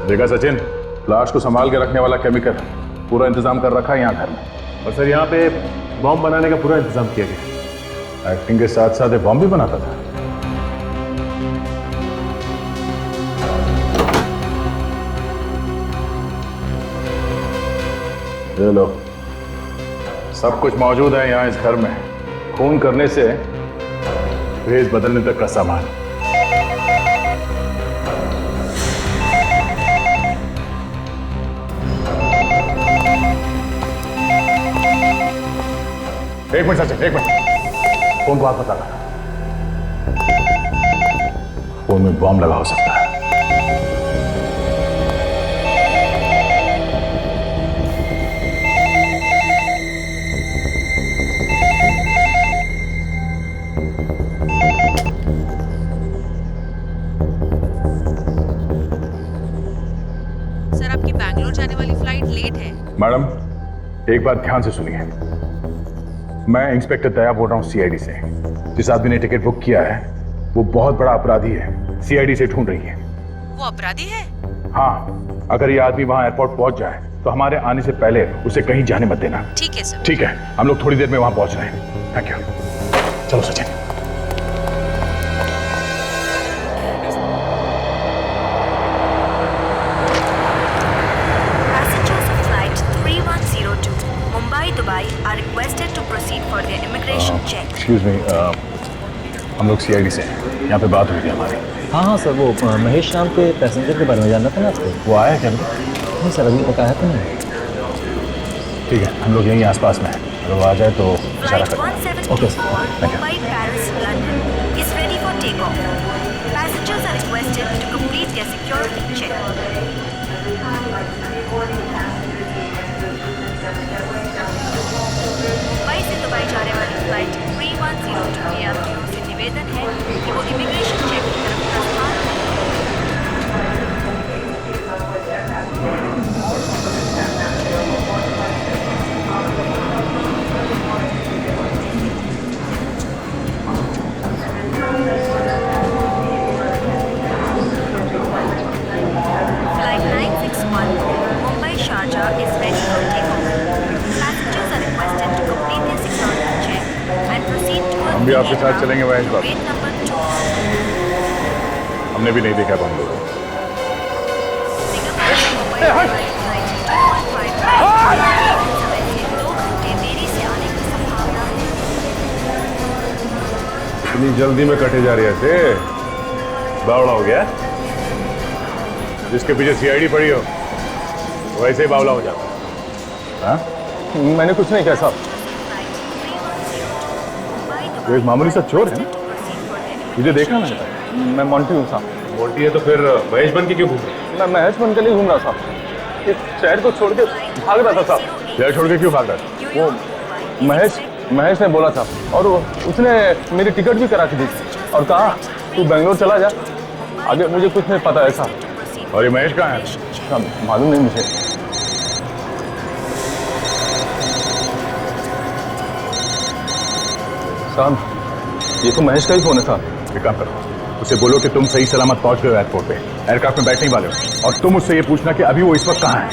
देखा सचिन, लाश को संभाल के रखने वाला केमिकल पूरा इंतजाम कर रखा है यहाँ घर में। और सर यहाँ पे बॉम्ब बनाने का पूरा इंतजाम किया गया। एक्टिंग के साथ साथ बॉम्ब भी बनाता था। ये लो, सब कुछ मौजूद है यहाँ इस घर में। खून करने से भेष बदलने तक का सामान। एक मिनट सचिन, एक मिनट। फोन को हाथ बता रहा, फोन में बॉम्ब लगा हो सकता है। सर, आपकी बैंगलोर जाने वाली फ्लाइट लेट है। मैडम, एक बात ध्यान से सुनिए। मैं इंस्पेक्टर दया बोल रहा हूँ सीआईडी से। जिस आदमी ने टिकट बुक किया है वो बहुत बड़ा अपराधी है, सीआईडी से ढूंढ रही है। वो अपराधी है? हाँ, अगर ये आदमी वहां एयरपोर्ट पहुंच जाए तो हमारे आने से पहले उसे कहीं जाने मत देना। ठीक है सर। ठीक है, हम लोग थोड़ी देर में वहां पहुंच रहे हैं। Thank you. चलो Sachin. Dubai are requested to proceed for their immigration check. Excuse me, हम लोग सीआईडी से हैं। यहाँ पे बात हुई थी हमारी। हाँ सर, वो महेश नाम के पैसेंजर के बारे में जानना था ना आपको। वो आया क्या? नहीं सर, अभी तक आया तो नहीं। ठीक है, हम लोग यहीं आसपास में हैं। अगर वो आ जाए तो इशारा करें। Okay sir, thank you. Mumbai, Paris, London is ready for takeoff. Passengers are requested to complete their security check. Mumbai से दुबई जाने वाली फ्लाइट 3102 के यात्रियों से निवेदन है कि वो इमिग्रेशन चेक की तरफ प्रस्थान Flight 961 Mumbai Sharjah is ready for takeoff. Passengers are requested to complete their security check and proceed towards हम भी आपके साथ चलेंगे महेश बाबू। gate number 2. हमने भी नहीं देखा बम लोगों। इतनी जल्दी में कटे जा रही है ऐसे? बावड़ा हो गया? जिसके पीछे सीआईडी पड़ी हो वैसे ही बावला हो जाता। हाँ? मैंने कुछ नहीं किया साहब। वो एक मामूली सा चोर है ना? मुझे देखा मैंने। मैं मोंटी हूँ साहब। मोंटी है तो फिर महेश बन के क्यों घूम रहे? मैं महेश बन के नहीं घूम रहा साहब। इस शहर को छोड़ के भाग रहा था साहब। शहर छोड़ के क्यों भाग रहा था? वो महेश ने बोला था और उसने मेरी टिकट भी करा के दी और कहा तू बेंगलोर चला जा, आगे मुझे कुछ नहीं पता है साहब। और ये महेश कहाँ है? साहब मालूम नहीं मुझे। साहब ये तो महेश का ही फोन है साहब। एक काम करो, उसे बोलो कि तुम सही सलामत पहुंच गए हो एयरपोर्ट पे, एयरक्राफ्ट में बैठने वाले हो, और तुम उससे ये पूछना कि अभी वो इस वक्त कहाँ है।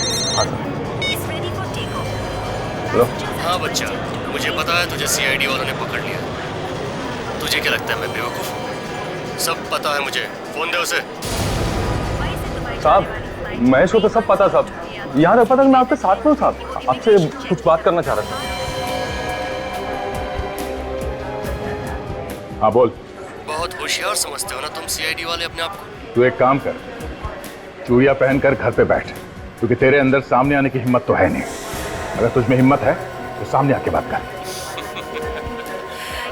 हाँ बच्चा, मुझे पता है तुझे सीआईडी वालों ने पकड़ लिया। तुझे क्या लगता है मैं बेवकूफ हूँ? सब पता है मुझे। फोन दे उसे। साहब महेश को तो सब पता साहब। यहाँ तक पता मैं आपके साथ में हूँ साहब। आपसे कुछ बात करना चाह रहा था। हाँ बोल। बहुत होशियार समझते हो ना तुम सीआईडी वाले अपने आप को। तू एक काम कर, चूड़िया पहनकर घर पे बैठ, क्योंकि तेरे अंदर सामने आने की हिम्मत तो है नहीं। अगर तुझमें हिम्मत है तो सामने आके बात कर।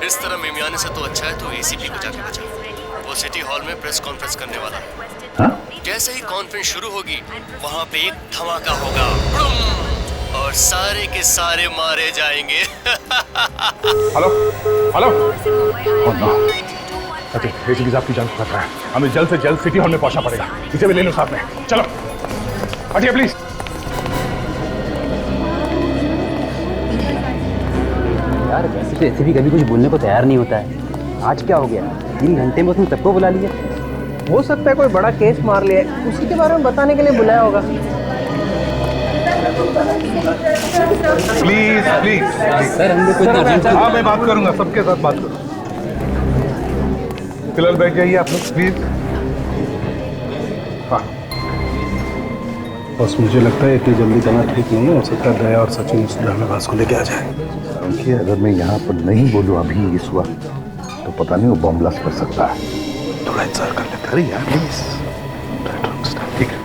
इस तरह मिमियाने से तो अच्छा है तो एसीपी को जाके बचा। वो सिटी हॉल में प्रेस कॉन्फ्रेंस करने वाला है। हाँ? जैसे ही कॉन्फ्रेंस शुरू होगी वहां पे एक धमाका होगा और सारे के सारे मारे जाएंगे। हेलो हेलो, एसीपी साहब की जान खतरा है, हमें जल्द से जल्द सिटी हॉल में पहुंचना पड़ेगा। इसे भी ले लो साथ में, चलो हटिए प्लीज। यार वैसे तो एसीपी कभी कुछ बोलने को तैयार नहीं होता है, आज क्या हो गया? 3 घंटे में उसने सबको बुला लिया। हो सकता है कोई बड़ा केस मार लिया, उसी के बारे में बताने के लिए बुलाया होगा। प्लीज प्लीज सर हम लोग को इतना urgent- हाँ मैं बात करूंगा, सबके साथ बात करूंगा। फिलहाल बैठ जाइए आप लोग प्लीज। हाँ बस मुझे लगता है इतनी जल्दी जाना ठीक नहीं है। हो सकता है दया और सचिन उस ड्रामेबाज को लेके आ जाए। देखिए अगर मैं यहाँ पर नहीं बोलूँ अभी इस वक्त तो पता नहीं वो बॉम्ब ब्लास्ट कर सकता है। थोड़ा इंतजार कर लेते अरे यार प्लीज, ठीक है।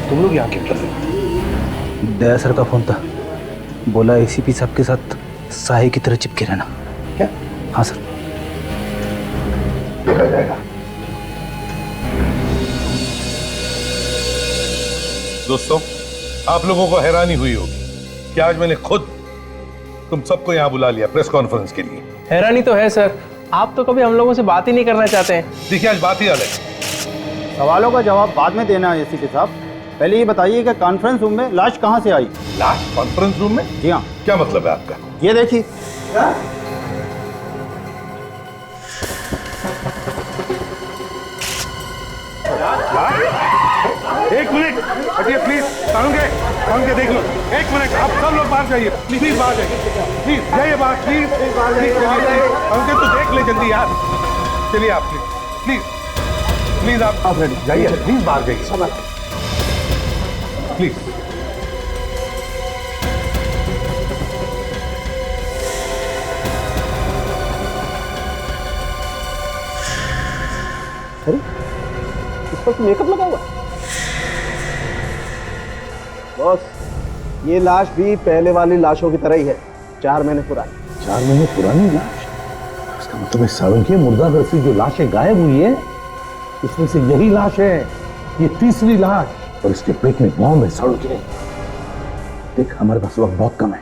तुम लोग यहाँ क्यों कर रहे हो? दया सर का फोन था, बोला एसीपी साहब के साथ साहे की तरह चिपके रहना। क्या? हाँ सर। देखा जाएगा। दोस्तों आप लोगों को हैरानी हुई होगी कि आज मैंने खुद तुम सबको यहाँ बुला लिया प्रेस कॉन्फ्रेंस के लिए। हैरानी तो है सर, आप तो कभी हम लोगों से बात ही नहीं करना चाहते हैं। देखिए आज बात ही अलग है। सवालों का जवाब बाद में देना है एसीपी साहब, पहले ये बताइए कि कॉन्फ्रेंस रूम में लाश कहाँ से आई? लाश कॉन्फ्रेंस रूम में? जी हाँ। क्या मतलब है आपका? ये देखिए। एक मिनट हटिए प्लीज, सारुण के देख लो। एक मिनट आप सब लोग बाहर जाइए प्लीज, बाहर जाइए प्लीज, जाइए बाहर प्लीज। सारुण के तो देख ले जल्दी यार, चलिए आप प्लीज प्लीज आप जाइए प्लीज, बाहर जाइए प्लीज। अरे इस पर तो मेकअप लगा हुआ। बॉस ये लाश भी पहले वाली लाशों की तरह ही है, 4 महीने पुरानी। 4 महीने पुरानी लाश? इसका मतलब सारुण की मुर्दाघर से जो लाशें गायब हुई है इसमें से यही लाश है, ये तीसरी लाश। और इसके पेट में बॉम्ब है सारुण के। देख हमारे पास वक्त बहुत कम है,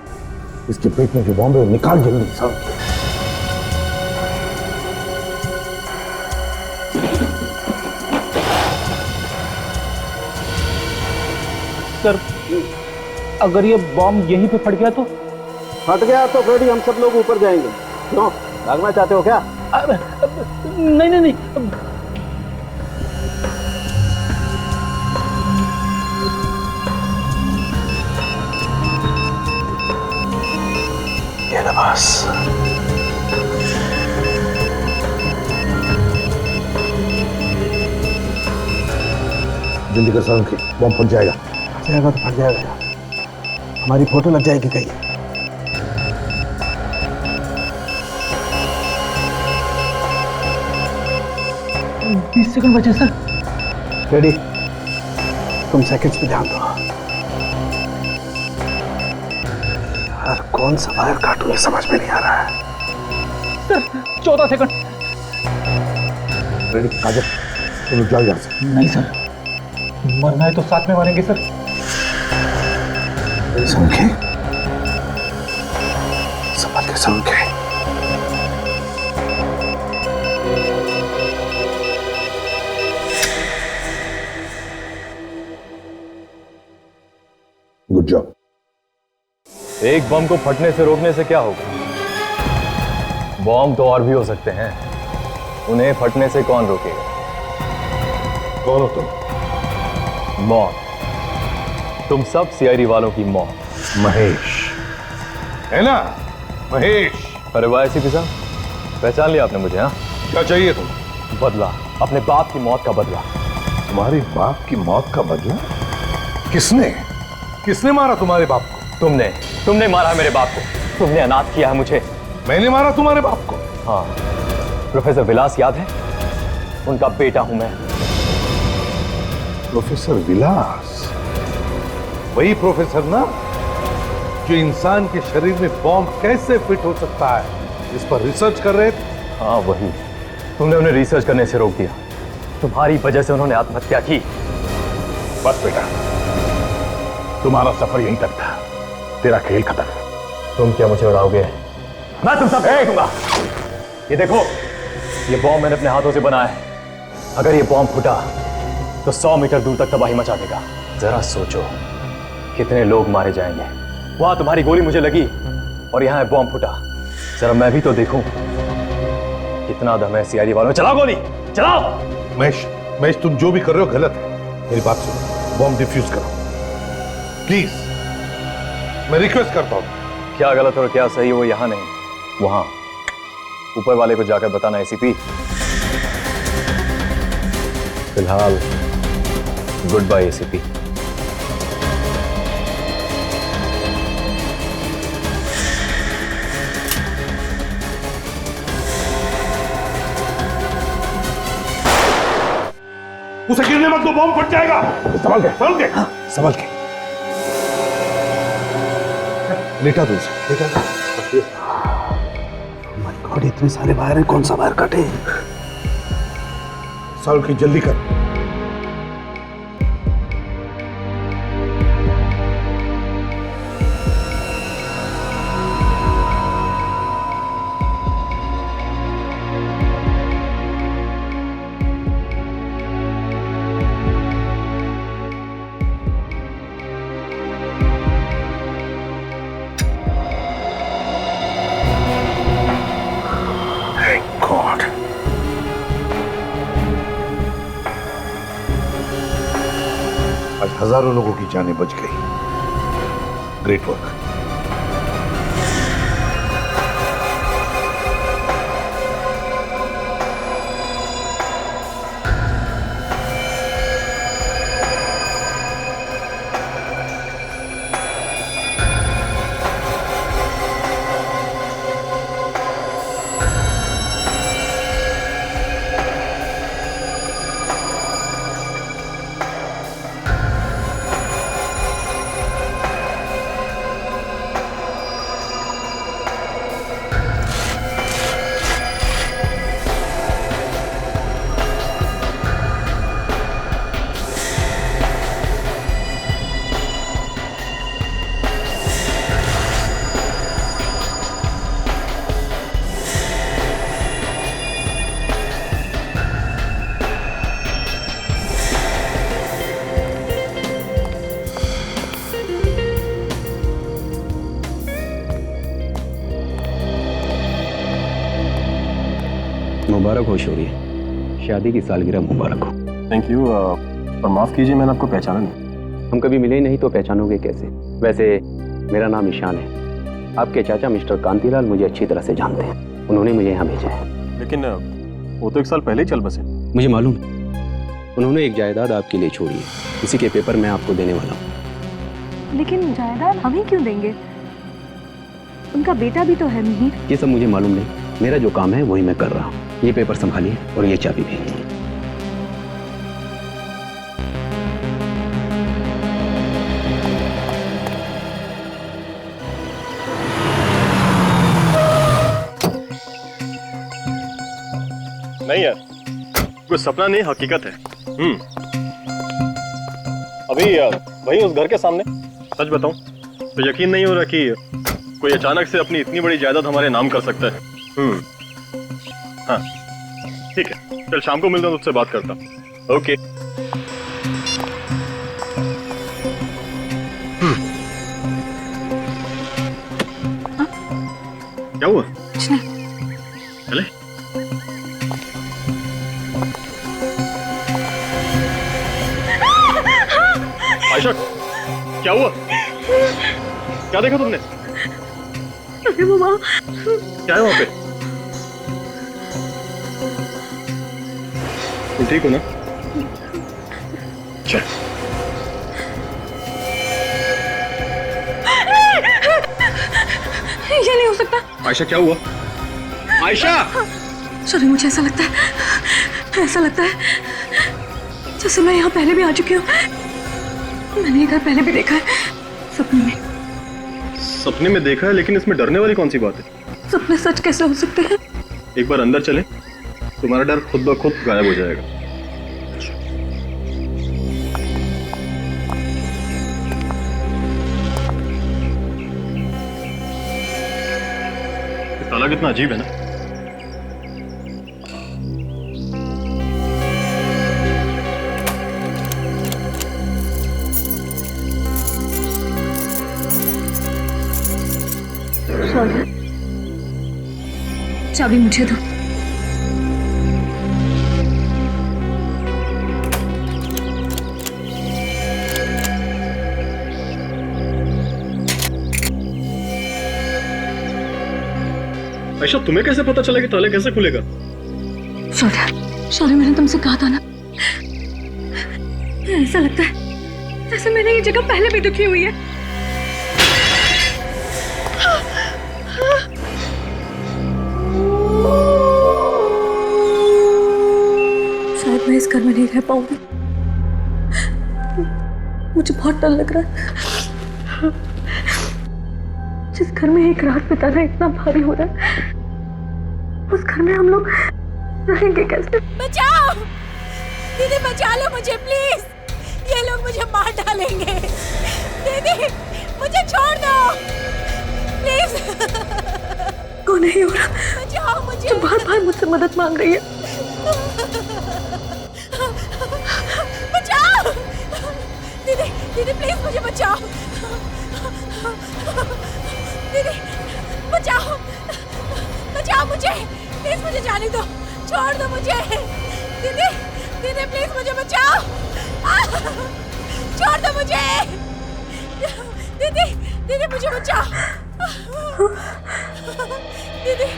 इसके पेट में जो बॉम्ब है वो निकाल जल्दी सारुण के। सर अगर ये बॉम्ब यहीं पे फट गया तो? फट गया तो फिर हम सब लोग ऊपर जाएंगे। क्यों भागना चाहते हो क्या? नहीं नहीं नहीं। ये नवाज जल्दी कर सारुण के, बॉम्ब फट जाएगा। जाएगा तो फट जाएगा, हमारी फोटो लग जाएगी कहीं। बीस सेकंड बचे सर। रेडी, तुम सेकंड्स पे ध्यान दो। यार कौन सा वायर काटूं ये समझ में नहीं आ रहा है। Sir 14 second. रेडी काजल, तुम जाओ यहाँ से। नहीं सर, मरना है तो साथ में मरेंगे सर। समझे? संभल के समझे। Good job. एक बम को फटने से रोकने से क्या होगा? बॉम्ब तो और भी हो सकते हैं, उन्हें फटने से कौन रोकेगा? कौन हो तुम? मौत। तुम सब सीआईडी वालों की मौत। महेश है ना? महेश। अरे वाह एसीपी साहब, पहचान लिया आपने मुझे? हाँ, क्या चाहिए तुम? बदला, अपने बाप की मौत का बदला। तुम्हारे बाप की मौत का बदला? किसने किसने मारा तुम्हारे बाप को? तुमने मारा मेरे बाप को, तुमने अनाथ किया है मुझे। मैंने मारा तुम्हारे बाप को? हाँ, प्रोफेसर विलास याद है? उनका बेटा हूं मैं। प्रोफेसर विलास? वही प्रोफेसर ना जो इंसान के शरीर में बॉम्ब कैसे फिट हो सकता है इस पर रिसर्च कर रहे थे? हाँ वही, तुमने उन्हें रिसर्च करने से रोक दिया। तुम्हारी वजह से उन्होंने आत्महत्या की। बस बेटा, तुम्हारा सफर यहीं तक था, तेरा खेल खत्म। तुम क्या मुझे उड़ाओगे? मैं तुम सब दूंगा। ये देखो, ये बॉम्ब मैंने अपने हाथों से बनाया है। अगर ये बॉम्ब फूटा तो 100 मीटर दूर तक तबाही मचा देगा। जरा सोचो कितने लोग मारे जाएंगे। वहां तुम्हारी गोली मुझे लगी और यहाँ बॉम्ब फूटा। जरा मैं भी तो देखूं कितना दम है सीआईडी वालों में। चलाओ गोली, चलाओ। महेश, तुम जो भी कर रहे हो गलत है। मेरी बात सुनो, बॉम्ब डिफ्यूज करो प्लीज, मैं रिक्वेस्ट करता हूं। क्या गलत और क्या सही वो यहाँ नहीं, वहां ऊपर वाले को जाकर बताना। एसीपी, फिलहाल गुड बाय एसीपी। उसे गिरने मत दो, बॉम्ब फट जाएगा। संभल के, संभल के, संभल के। लेटा दो उसे, लेटा दो। माय गॉड, इतने सारे वायर हैं, कौन सा वायर काटे? सॉल्व की, जल्दी कर। आज हजारों लोगों की जानें बच गई। Great work. मुबारक हो शौर्य, शादी की सालगिरह मुबारक हो। थैंक यू, पर माफ कीजिए मैंने आपको पहचाना नहीं। हम कभी मिले नहीं तो पहचानोगे कैसे? वैसे मेरा नाम ईशान है। आपके चाचा मिस्टर कांतीलाल मुझे अच्छी तरह से जानते हैं, उन्होंने मुझे यहाँ भेजा है। लेकिन वो तो 1 साल पहले ही चल बसे। मुझे मालूम है, उन्होंने एक जायदाद आपके लिए छोड़ी है, इसी के पेपर मैं आपको देने वाला हूँ। लेकिन जायदाद हमें क्यों देंगे? उनका बेटा भी तो है मिहिर। ये सब मुझे मालूम नहीं, मेरा जो काम है वही मैं कर रहा हूँ। ये पेपर संभालिए और ये चाबी भी। नहीं यार, कुछ सपना नहीं, हकीकत है। अभी वही उस घर के सामने। सच बताऊं तो यकीन नहीं हो रहा कि कोई अचानक से अपनी इतनी बड़ी जायदाद हमारे नाम कर सकता है। हाँ ठीक है, कल शाम को मिलता हूँ, तुझसे बात करता हूँ। ओके। क्या हुआ? कुछ नहीं। चले। आयशा, क्या हुआ? क्या देखा तुमने? अरे वो वहाँ। क्या है वहाँ पे? तुम ठीक हो ना? चल। ये नहीं हो सकता। आयशा क्या हुआ? आयशा! सॉरी, मुझे ऐसा लगता है जैसे मैं यहाँ पहले भी आ चुकी हूँ। मैंने ये घर पहले भी देखा है, सपने में। सपने में देखा है, लेकिन इसमें डरने वाली कौन सी बात है? सपने सच कैसे हो सकते हैं? एक बार अंदर चले, तुम्हारा डर खुद ब खुद गायब हो जाएगा। ताला कितना अजीब है ना। शौर्य, चाबी मुझे दो। आयशा, तुम्हें कैसे पता चला कि ताला कैसे खुलेगा? शौर्य, मैंने तुमसे कहा था ना, ऐसा लगता है जैसे मैंने ये जगह पहले भी देखी हुई है। शायद मैं इस घर में नहीं रह पाऊंगी। मुझे बहुत डर लग रहा है। जिस घर में एक रात बिताना इतना भारी हो रहा है, उस घर में हम लोग रहेंगे कैसे? बचाओ दीदी, बचा लो मुझे प्लीज, ये लोग मुझे मार डालेंगे। दीदी मुझे छोड़ दो प्लीज। कौन है ये औरत? बचाओ मुझे। जो बार-बार मुझसे मदद मांग रही है। बचाओ दीदी, दीदी प्लीज मुझे बचाओ। दीदी बचाओ, बचाओ मुझे प्लीज, मुझे जाने दो, छोड़ दो मुझे। दीदी, दीदी प्लीज मुझे बचाओ, छोड़ दो मुझे। दीदी, दीदी मुझे बचाओ। दीदी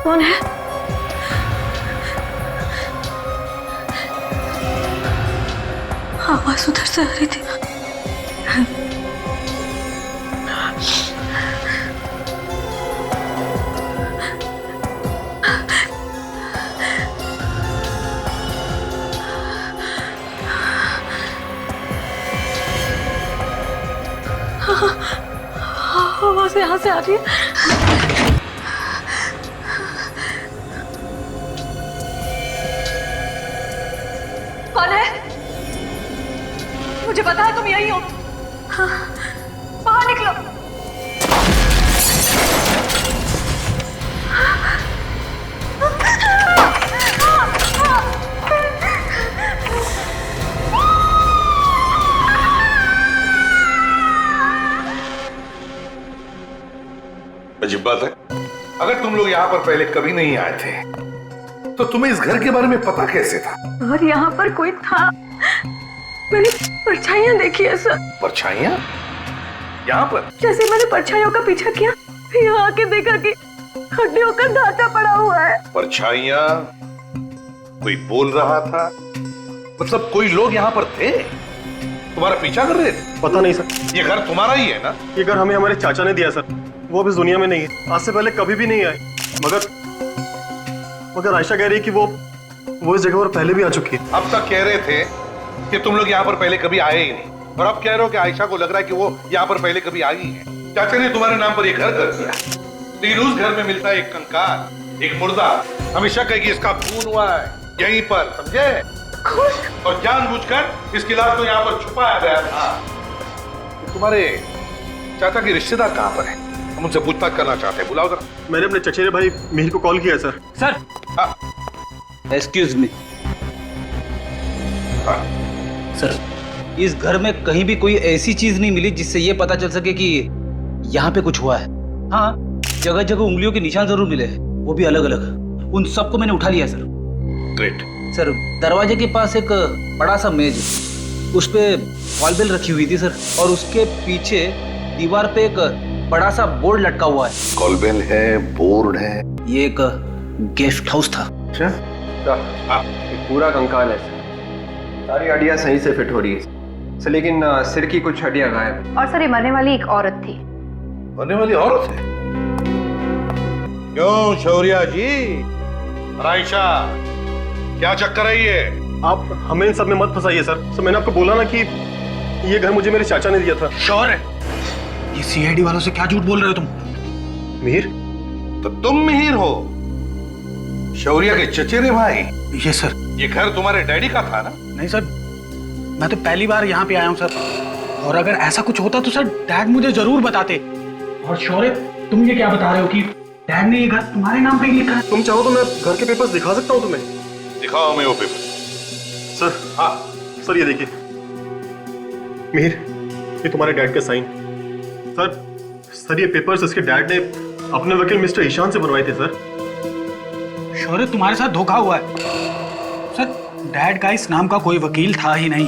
कौन है? आवाज उधर से आ रही थी। आवाज यहाँ से आ रही है। कौन है? मुझे पता है तुम यही हो। हाँ, बाहर निकलो। अजीब बात है, अगर तुम लोग यहाँ पर पहले कभी नहीं आए थे तो तुम्हें इस घर के बारे में पता कैसे था? और यहाँ पर कोई था, मैंने परछाइयाँ देखी है सर। परछाइयाँ? यहाँ पर? जैसे मैंने परछाइयों का पीछा किया, यहाँ आके देखा कि हड्डियों का ढांचा पड़ा हुआ है। परछाइयाँ? कोई बोल रहा था? मतलब कोई लोग यहाँ पर थे, तुम्हारा पीछा कर रहे थे? पता नहीं सर। ये घर तुम्हारा ही है ना? ये घर हमें हमारे चाचा ने दिया सर, वो अब इस दुनिया में नहीं है, आज से पहले कभी भी नहीं आए। मगर आयशा कह रही है कि वो इस जगह पर पहले भी आ चुकी है। अब तक कह रहे थे कि तुम लोग यहाँ पर पहले कभी आए ही नहीं, और अब कह रहे हो कि आयशा को लग रहा है कि वो यहाँ पर पहले कभी आई है। चाचा ने तुम्हारे नाम पर ये घर कर दिया, लेकिन उस घर में मिलता है एक कंकाल, एक मुर्दा। हमेशा कहे कि इसका खून हुआ है यहीं पर, समझे? और जानबूझकर इसकी लाश को यहाँ पर छुपाया गया था। तुम्हारे चाचा के रिश्तेदार कहाँ पर है? हम उनसे पूछताछ करना चाहते हैं, बुलाओ जरा। मैंने अपने चचेरे भाई मिहिर को कॉल किया sir. Sir excuse me sir, इस घर में कहीं भी कोई ऐसी चीज नहीं मिली जिससे ये पता चल सके कि यहाँ पे कुछ हुआ है। हाँ, जगह जगह उंगलियों के निशान जरूर मिले हैं, वो भी अलग अलग। उन सबको मैंने उठा लिया सर। ग्रेट। सर, दरवाजे के पास एक बड़ा सा मेज, उस पे कॉल बेल रखी हुई थी सर, और उसके पीछे दीवार पे एक बड़ा सा बोर्ड लटका हुआ है। कॉल बेल है, बोर्ड है, ये एक गेस्ट हाउस था। अच्छा, पूरा कंकाल है सर, सारी हड्डियां सही से फिट हो रही है सर, लेकिन सिर की कुछ हड्डियां गायब है। और सर, ये मरने वाली एक औरत थी। मरने वाली औरत है? क्यों शौर्या जी? आयशा, क्या चक्कर है ये? आप हमें इन सब में मत फंसाइए सर। मैंने आपको बोला ना कि ये घर मुझे मेरे चाचा ने दिया था। श्योर है? ये सीआईडी वालों से क्या झूठ बोल रहे हो तुम? मिहिर? तो तुम मिहिर हो, शौर्या के चचेरे भाई? ये सर। ये घर तुम्हारे डैडी का था ना? नहीं सर, मैं तो पहली बार यहाँ पे आया हूँ सर। और अगर ऐसा कुछ होता तो सर डैड मुझे जरूर बताते। और शौर्य, तुम ये क्या बता रहे हो कि डैड ने ये घर तुम्हारे नाम पे ही लिखा है? तुम चाहो तो मैं घर के पेपर्स दिखा सकता हूँ तुम्हें। दिखाओ हमें वो पेपर। सर, हाँ सर, ये देखिए मिहिर, ये तुम्हारे डैड का साइन। सर ये पेपर्स इसके डैड ने अपने वकील मिस्टर ईशान से बनवाए थे सर। शौर्य, तुम्हारे साथ धोखा हुआ है सर। डैड का इस नाम का कोई वकील था ही नहीं।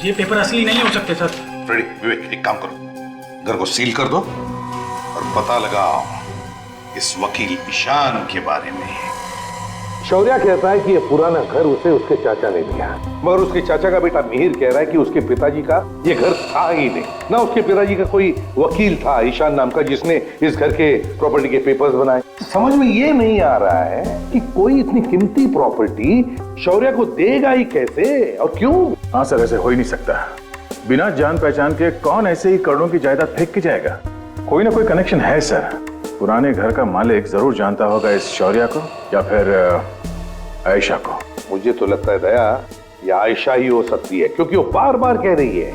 ये पेपर असली नहीं हो सकते सर। फ्रेडी, विवेक, एक काम करो, घर को सील कर दो और पता लगाओ इस वकील ईशान के बारे में। शौर्या कहता है कि ये पुराना घर उसे उसके चाचा ने दिया, मगर उसके चाचा का बेटा मिहिर कह रहा है कि उसके पिताजी का ये घर था ही नहीं, ना उसके पिताजी का कोई वकील था ईशान नाम का जिसने इस घर के प्रॉपर्टी के पेपर्स बनाए। समझ में ये नहीं आ रहा है कि कोई इतनी कीमती प्रॉपर्टी शौर्या को देगा ही कैसे और क्यों? हाँ सर, ऐसे हो ही नहीं सकता। बिना जान पहचान के कौन ऐसे ही करोड़ों की जायदाद फेंक के जाएगा? कोई ना कोई कनेक्शन है सर। पुराने घर का मालिक जरूर जानता होगा इस शौर्या को या फिर आयशा को। मुझे तो लगता है दया, ये आयशा ही हो सकती है, क्योंकि वो बार बार कह रही है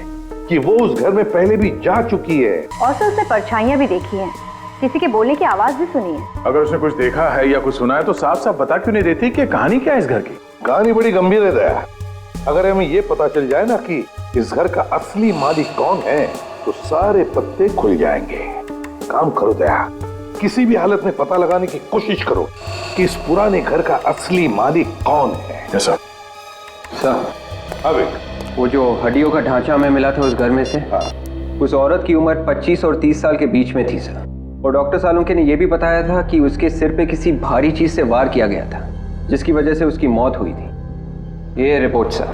कि वो उस घर में पहले भी जा चुकी है और सर उसने परछाइयां भी देखी हैं, किसी के बोलने की आवाज भी सुनी है। अगर उसने कुछ देखा है या कुछ सुना है तो साफ साफ बता क्यों नहीं देती कि कहानी क्या है इस घर की? कहानी बड़ी गंभीर है दया। अगर हमें ये पता चल जाए ना कि इस घर का असली मालिक कौन है तो सारे पत्ते खुल जाएंगे। काम करो दया, किसी भी हालत में पता लगाने की कोशिश करो कि इस पुराने घर का असली मालिक कौन है। सर, वो जो हड्डियों का ढांचा हमें मिला था उस घर में से, उस औरत की उम्र 25 और 30 साल के बीच में थी सर। और डॉक्टर सालुंके ने यह भी बताया था कि उसके सिर पे किसी भारी चीज से वार किया गया था, जिसकी वजह से उसकी मौत हुई थी। ये रिपोर्ट सर।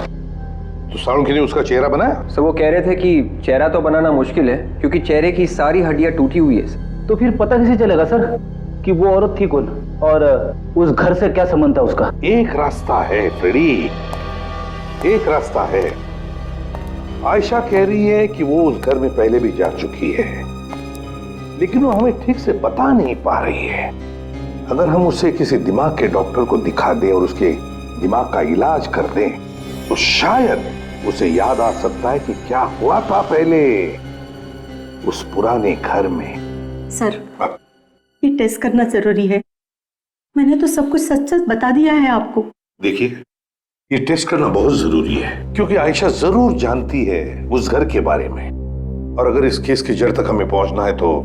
तो सालुंके ने उसका चेहरा बनाया? सर, वो कह रहे थे कि चेहरा तो बनाना मुश्किल है क्योंकि चेहरे की सारी हड्डियां टूटी हुई है। तो फिर पता कैसे चलेगा सर कि वो औरत थी कौन और उस घर से क्या संबंध था उसका? एक रास्ता है फ्रेडी, एक रास्ता है। आयशा कह रही है कि वो उस घर में पहले भी जा चुकी है, लेकिन वो हमें ठीक से बता नहीं पा रही है। अगर हम उसे किसी दिमाग के डॉक्टर को दिखा दें और उसके दिमाग का इलाज कर दें तो शायद उसे याद आ सकता है कि क्या हुआ था पहले उस पुराने घर में। सर, ये टेस्ट करना जरूरी है। मैंने तो सब कुछ सच सच बता दिया है आपको। देखिए, ये टेस्ट करना बहुत जरूरी है क्योंकि आयशा जरूर जानती है उस घर के बारे में, और अगर इस केस की जड़ तक हमें पहुंचना है तो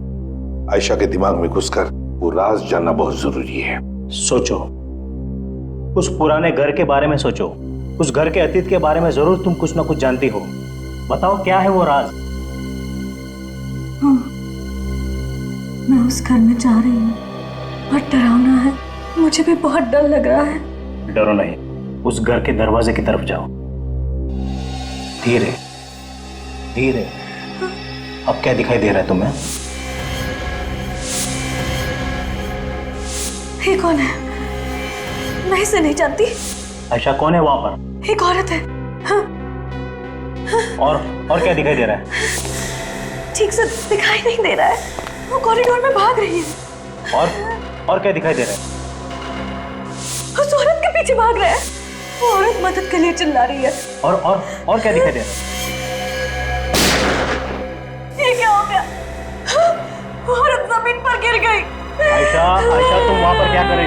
आयशा के दिमाग में घुसकर वो राज जानना बहुत जरूरी है। सोचो, उस पुराने घर के बारे में सोचो, उस घर के अतीत के बारे में जरूर तुम कुछ ना कुछ जानती हो। बताओ क्या है वो राज? हाँ, मैं उस घर में जा रही हूँ। बहुत डरावना है, मुझे भी बहुत डर लग रहा है। डरो नहीं, उस घर के दरवाजे की तरफ जाओ। धीरे धीरे। अब क्या दिखाई दे रहा है तुम्हें? ये कौन है? मैं इसे नहीं जानती। आयशा, कौन है वहां पर? एक औरत है। हाँ। और क्या दिखाई दे रहा है? ठीक से दिखाई नहीं दे रहा है। वो कॉरिडोर में भाग रही है। और क्या दिखाई दे रहा है? उस औरत के पीछे भाग रहा है। वो औरत मदद के लिए चिल्ला रही है। और क्या दिखाई दे रहा है? ये क्या हो गया? वो औरत जमीन पर गिर गई। आयशा, तुम वहां पर क्या कर रही?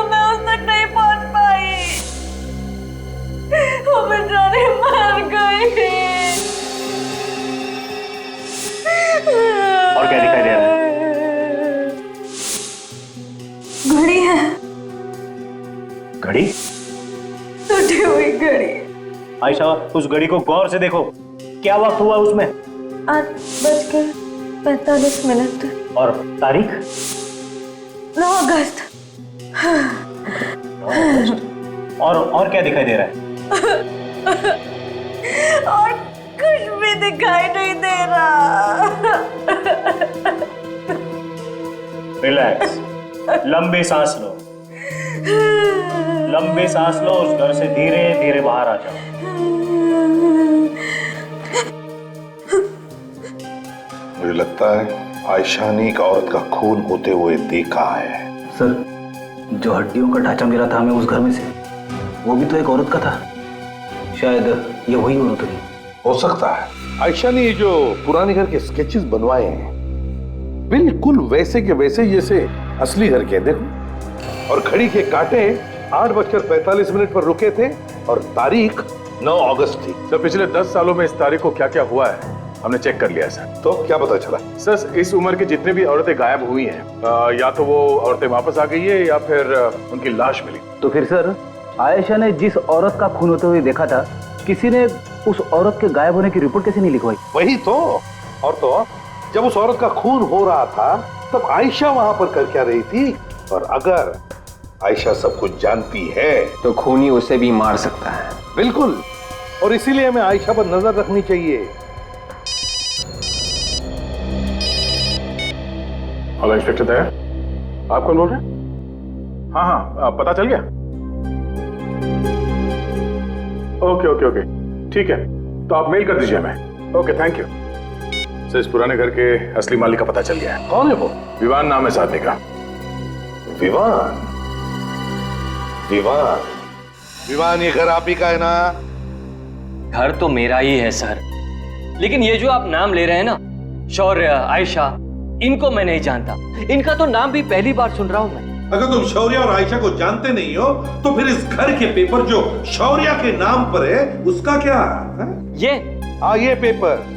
मैं उस तक नहीं पहुंच पाई। वो बेचारी मर गई। और क्या दिखाई दे रहा है? घड़ी है। घड़ी? टूटी हुई घड़ी। आयशा, उस घड़ी को गौर से देखो, क्या वक्त हुआ उसमें? 8:45। और तारीख? 9 अगस्त। और क्या दिखाई दे रहा है? कुछ भी दिखाई नहीं दे रहा। रिलैक्स, लंबी सांस लो, लंबी सांस लो। उस घर से धीरे धीरे बाहर आ जाओ। मुझे लगता है आयशा ने एक औरत का खून होते हुए देखा है। सर, जो हड्डियों का ढांचा मिला था हमें उस घर में से, वो भी तो एक औरत का था। शायद ये वही औरत होगी। हो सकता है आयशा ने ये जो पुराने घर के स्केचेस बनवाए हैं बिल्कुल वैसे के वैसे जैसे असली घर के। देखो, और घड़ी के कांटे 8:45 पर रुके थे और तारीख 9 अगस्त थी। सर, पिछले 10 सालों में इस तारीख को क्या क्या हुआ है हमने चेक कर लिया सर। तो क्या पता चला? सर, इस उम्र की जितने भी औरतें गायब हुई हैं, या तो वो औरतें वापस आ गई है या फिर उनकी लाश मिली। तो फिर सर, आयशा ने जिस औरत का खून होते हुए देखा था, किसी ने उस औरत के गायब होने की रिपोर्ट कैसे नहीं लिखवाई? वही तो। और तो जब उस औरत का खून हो रहा था तब आयशा वहां पर कर क्या रही थी? और अगर आयशा सब कुछ जानती है तो खूनी उसे भी मार सकता है। बिल्कुल, और इसीलिए हमें आयशा पर नजर रखनी चाहिए। हेलो इंस्पेक्टर दया, आप कौन बोल रहे हैं? हाँ, पता चल गया। ओके ओके ओके, ठीक है, तो आप मेल कर दीजिए हमें। Okay, thank you. सर, इस पुराने घर के असली मालिक का पता चल गया है। कौन है वो? विवान नाम है इस आदमी का। विवान? विवान? विवान, ये घर आप ही का है ना? घर तो मेरा ही है सर, लेकिन ये जो आप नाम ले रहे हैं ना, शौर्य, आयशा, इनको मैं नहीं जानता। इनका तो नाम भी पहली बार सुन रहा हूं मैं। अगर तुम शौर्य और आयशा को जानते नहीं हो तो फिर इस घर के पेपर जो शौर्य के नाम पर है उसका क्या है? ये पेपर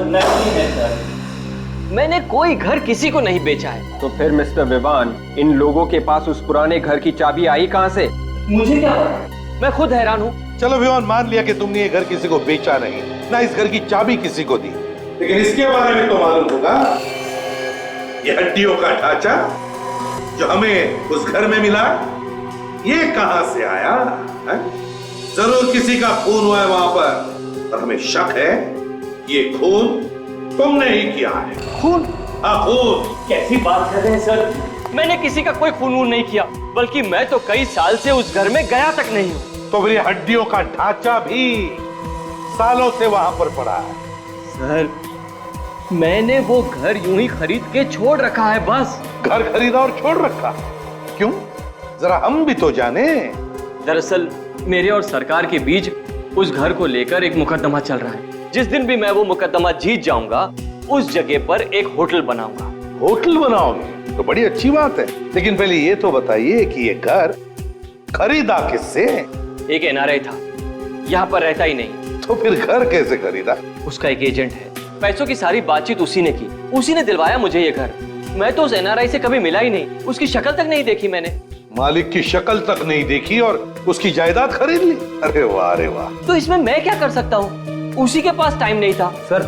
नकली है सर। मैंने कोई घर किसी को नहीं बेचा है। तो फिर मिस्टर विवान, इन लोगों के पास उस पुराने घर की चाबी आई कहां से? मुझे क्या पता, मैं खुद हैरान हूँ। चलो विवान, मान लिया कि तुमने ये घर किसी को बेचा नहीं, ना इस घर की चाबी किसी को दी, लेकिन इसके बारे में तो मालूम होगा। ये हड्डियों का ढांचा जो हमें उस घर में मिला, ये कहां से आया है? जरूर किसी का खून हुआ है वहां पर, और हमें शक है ये खून तुमने ही किया है। खून? हाँ, खून। कैसी बात कर रहे हैं सर? मैंने किसी का कोई खून वून नहीं किया, बल्कि मैं तो कई साल से उस घर में गया तक नहीं हूँ। तो फिर हड्डियों का ढांचा भी सालों से वहां पर पड़ा है। सर, मैंने वो घर यूं ही खरीद के छोड़ रखा है बस। घर खरीदा और छोड़ रखा? क्यों? जरा हम भी तो जाने। दरअसल मेरे और सरकार के बीच उस घर को लेकर एक मुकदमा चल रहा है। जिस दिन भी मैं वो मुकदमा जीत जाऊंगा, उस जगह पर एक होटल बनाऊंगा। होटल बनाओगे? तो बड़ी अच्छी बात है, लेकिन पहले ये तो बताइए कि ये घर खरीदा किससे? एक एनआरआई था, यहाँ पर रहता ही नहीं। तो फिर घर कैसे खरीदा? उसका एक एजेंट है, पैसों की सारी बातचीत उसी ने की, उसी ने दिलवाया मुझे ये घर। मैं तो उस एनआरआई से कभी मिला ही नहीं, उसकी शक्ल तक नहीं देखी मैंने। मालिक की शक्ल तक नहीं देखी और उसकी जायदाद खरीद ली? अरे वाह, अरे वाह। तो इसमें मैं क्या कर सकता हूँ? उसी के पास टाइम नहीं था। सर,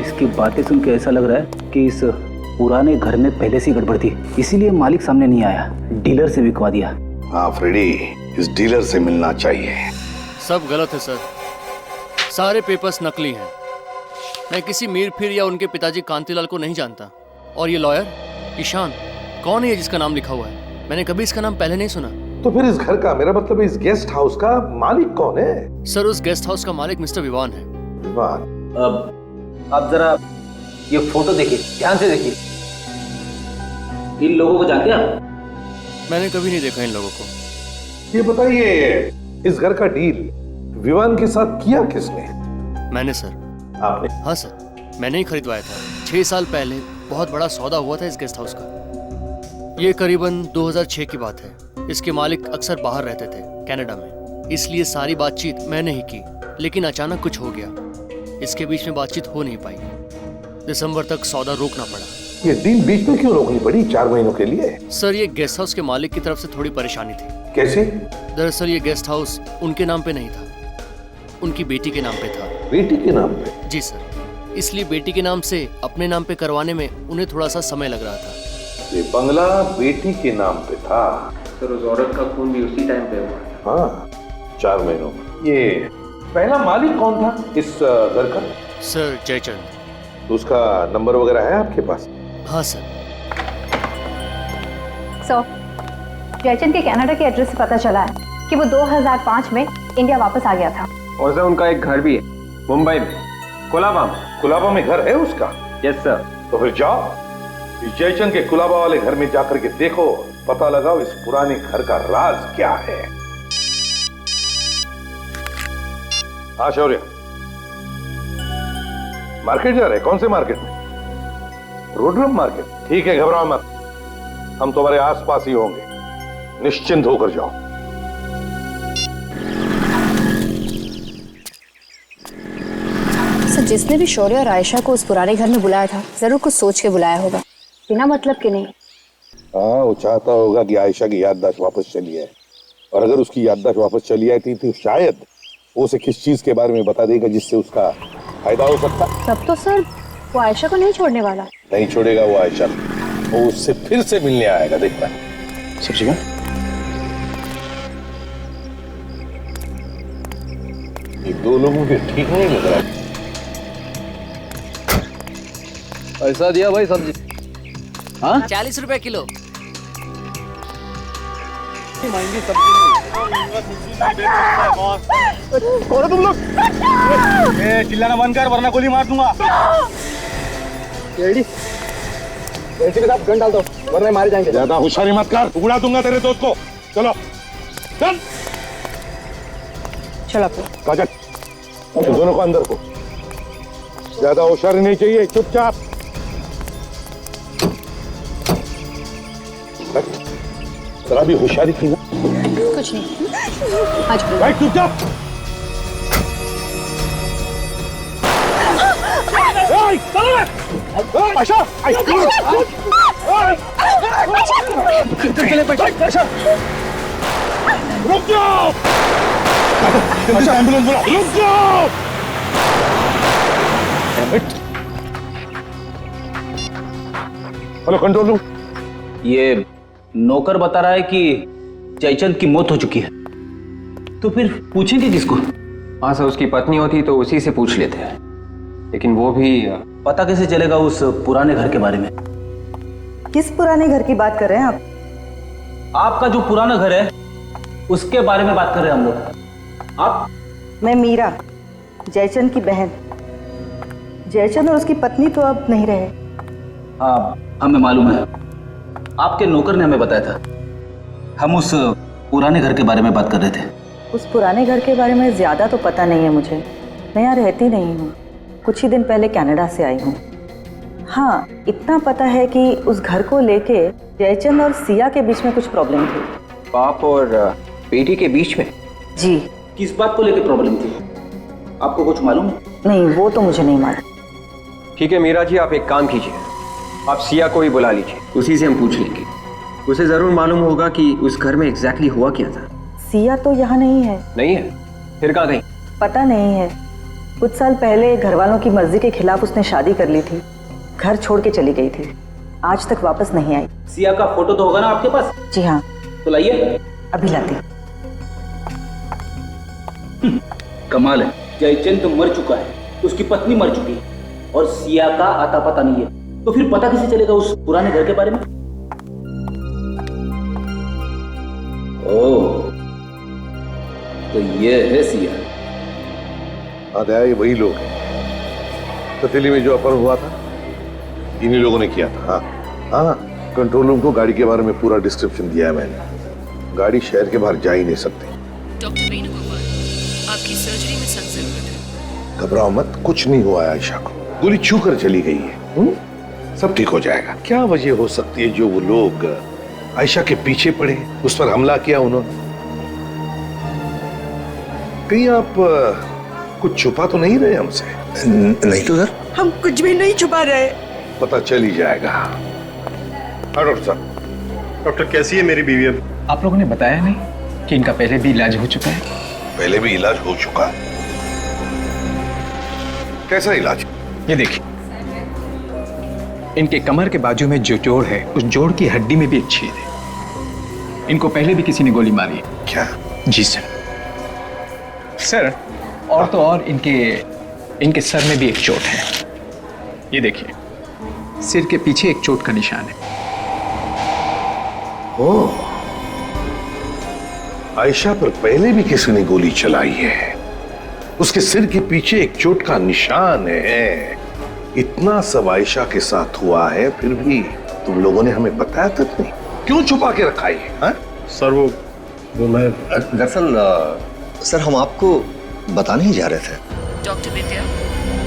इसकी बातें सुन के ऐसा लग रहा है कि इस पुराने घर में पहले से गड़बड़ थी, इसीलिए मालिक सामने नहीं आया, डीलर से बिकवा दिया। हाँ फ्रेडी, इस डीलर से मिलना चाहिए। सब गलत है सर, सारे पेपर्स नकली हैं। मैं किसी मीर फिर या उनके पिताजी कांतिलाल को नहीं जानता। और ये लॉयर ईशान, कौन है ये जिसका नाम लिखा हुआ है? मैंने कभी इसका नाम पहले नहीं सुना। तो फिर इस घर का, मेरा मतलब इस गेस्ट हाउस का मालिक कौन है? सर, उस गेस्ट हाउस का मालिक मिस्टर विवान है। विवान? अब आप जरा ये फोटो देखिए, ध्यान से देखिए। इन लोगों को जानते हैं आप? मैंने कभी नहीं देखा इन लोगों को। ये बताइए, इस घर का डील विवान के साथ किया किसने? मैंने सर। आपने? हाँ सर, मैंने ही खरीदवाया था। 6 साल पहले बहुत बड़ा सौदा हुआ था इस गेस्ट हाउस का। ये करीबन 2006 की बात है। इसके मालिक अक्सर बाहर रहते थे, कनाडा में, इसलिए सारी बातचीत मैंने ही की। लेकिन अचानक कुछ हो गया, इसके बीच में बातचीत हो नहीं पाई। दिसंबर तक सौदा रोकना पड़ा। ये डील बीच में क्यों रोकनी पड़ी 4 महीनों के लिए? सर, ये गेस्ट हाउस के मालिक की तरफ से थोड़ी परेशानी थी। कैसे? दरअसल ये गेस्ट हाउस उनके नाम पे नहीं था, उनकी बेटी के नाम पे था। बेटी के नाम पे? जी सर, इसलिए बेटी के नाम से अपने नाम पे करवाने में उन्हें थोड़ा सा समय लग रहा था। ये बंगला बेटी के नाम पे था? सर, उस औरत का खून भी उसी टाइम पे हुआ। हाँ, 4 महीनों में। ये पहला मालिक कौन था इस घर का? सर जयचंद। तो उसका नंबर वगैरह है आपके पास? हाँ सर। जयचंद के कनाडा के एड्रेस से पता चला है कि वो 2005 में इंडिया वापस आ गया था। और सर उनका एक घर भी है मुंबई में, कुलाबा में। कुलाबा में घर है उसका? Yes sir. तो फिर जाओ इस जयचंद के कुलाबा वाले घर में जाकर के देखो, पता लगाओ इस पुराने घर का राज क्या है। हाँ शौर्य, मार्केट जा रहे? कौन से मार्केट में? रोडरम मार्केट? ठीक है, घबराओ मत, हम तुम्हारे आसपास ही होंगे, निश्चिंत होकर जाओ। सर, जिसने भी शौर्य और आयशा को उस पुराने घर में बुलाया था जरूर कुछ सोच के बुलाया होगा, बिना मतलब के नहीं। हाँ, वो चाहता होगा कि आयशा की याददाश्त वापस चली आए, और अगर उसकी याददाश्त वापस चली आई थी तो शायद वो उसे किस चीज के बारे में बता देगा जिससे उसका फायदा हो सकता। तब तो सर वो आयशा को नहीं छोड़ने वाला। नहीं छोड़ेगा वो आयशा, वो उससे फिर से मिलने आएगा, देखना। सब्जी का ये दो लोगों के ठीक नहीं लग रहा। ऐसा दिया भाई सब्जी? हाँ 40 रुपए किलो। महंगी सब्जी कौन तुम लोग? चिल्लाना बंद कर वरना गोली मार दूंगा। रेडी? के साथ गन डाल दो वरना मारे जाएंगे। ज्यादा होशियारी मत कर, उड़ा दूंगा तेरे दोस्त को। चलो चल चलो काजल, दोनों को अंदर को। ज्यादा होशियारी नहीं चाहिए, चुपचाप। जरा भी होशियारी की ना। कुछ नहीं, आज भाई चुपचाप। आयशा, रुक जाओ। एम्बुलेंस बुला, रुक जाओ। Hello control room. ये नौकर बता रहा है कि जयचंद की मौत हो चुकी है, तो फिर पूछेंगे किसको? हाँ सर, उसकी पत्नी होती तो उसी से पूछ लेते हैं, लेकिन वो भी पता कैसे चलेगा उस पुराने घर के बारे में? किस पुराने घर की बात कर रहे हैं आप? आपका जो पुराना घर है उसके बारे में बात कर रहे हैं हम लोग। आप? मैं मीरा, जयचंद की बहन। जयचंद और उसकी पत्नी तो अब नहीं रहे। हाँ हमें मालूम है, आपके नौकर ने हमें बताया था। हम उस पुराने घर के बारे में बात कर रहे थे। उस पुराने घर के बारे में ज्यादा तो पता नहीं है मुझे, मैं यहाँ रहती नहीं हूँ, कुछ ही दिन पहले कनाडा से आई हूँ। हाँ इतना पता है कि उस घर को लेके जयचंद और सिया के बीच में कुछ प्रॉब्लम थी। बाप और बेटी के बीच में? जी। किस बात को लेके प्रॉब्लम थी, आपको कुछ मालूम है? नहीं, वो तो मुझे नहीं मालूम। ठीक है मीरा जी, आप एक काम कीजिए, आप सिया को ही बुला लीजिए, उसी से हम पूछ लेंगे। उसे जरूर मालूम होगा कि उस घर में एग्जैक्टली हुआ क्या था। सिया तो यहाँ नहीं है। नहीं है? फिर कहाँ गई? पता नहीं है, कुछ साल पहले घर वालों की मर्जी के खिलाफ उसने शादी कर ली थी, घर छोड़ के चली गई थी, आज तक वापस नहीं आई। सिया का फोटो तो होगा ना आपके पास? जी हाँ। तो लाइए। अभी लाती। कमाल है, जयचंद तो मर चुका है, उसकी पत्नी मर चुकी है और सिया का आता पता नहीं है, तो फिर पता कैसे चलेगा उस पुराने घर के बारे में? ओह, तो ये है सिया। हाँ दया, ये वही लोग हैं। पतीली में जो अपहरण हुआ था इन्हीं लोगों ने किया था। हाँ हाँ, कंट्रोल रूम को गाड़ी के बारे में पूरा डिस्क्रिप्शन दिया है मैंने। गाड़ी शहर के बाहर जा ही नहीं सकती। डॉक्टर वेणुगोपाल, आपकी सर्जरी में सख्त जरूरत है। घबराओ मत, कुछ नहीं हुआ है आयशा को, गोली छू कर चली गई है। सब ठीक हो जाएगा। क्या वजह हो सकती है जो वो लोग आयशा के पीछे पड़े, उस पर हमला किया उन्होंने? कहीं आप कुछ छुपा तो नहीं रहे हमसे? नहीं तो सर, हम कुछ भी नहीं छुपा रहे। पता चल ही जाएगा। डॉक्टर साहब। डॉक्टर कैसी है मेरी बीवी? अब आप लोगों ने बताया नहीं कि इनका पहले भी इलाज हो चुका है? पहले भी इलाज हो चुका? कैसा इलाज? ये देखिए, इनके कमर के बाजू में जो जोड़ है उस जोड़ की हड्डी में भी एक छेद है। इनको पहले भी किसी ने गोली मारी है। क्या? जी सर। सर, और तो और इनके सर में भी एक चोट है। ये देखिए, सिर के पीछे एक चोट का निशान है। ओह, आयशा पर पहले भी किसी ने गोली चलाई है, उसके सिर के पीछे एक चोट का निशान है। इतना सब आयशा के साथ हुआ है, फिर भी तुम लोगों ने हमें बताया तक नहीं। क्यों छुपा के रखा है? हाँ? सर वो मैं दरअसल सर हम आपको बताने ही जा रहे थे। डॉक्टर विद्या,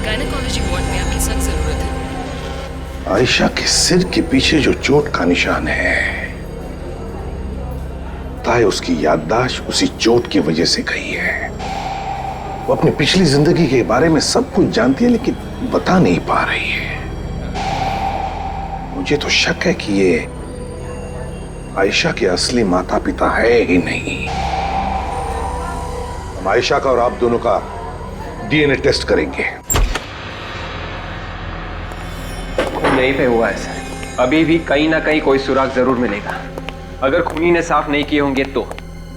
गायनेकोलॉजी वार्ड में आपकी सख्त जरूरत है। आयशा के सिर के पीछे जो चोट का निशान है, ताए उसकी याददाश्त उसी चोट की वजह से गई है। वो अपनी पिछली जिंदगी के बारे में सब कुछ जानती है, लेकिन बता नहीं पा रही है। मुझे तो शक है कि ये आयशा के असली माता पिता है ही नहीं। हम आयशा का और आप दोनों का डीएनए टेस्ट करेंगे। खून नहीं पे हुआ है सर, अभी भी कहीं ना कहीं कोई सुराग जरूर मिलेगा। अगर खूनी ने साफ नहीं किए होंगे तो।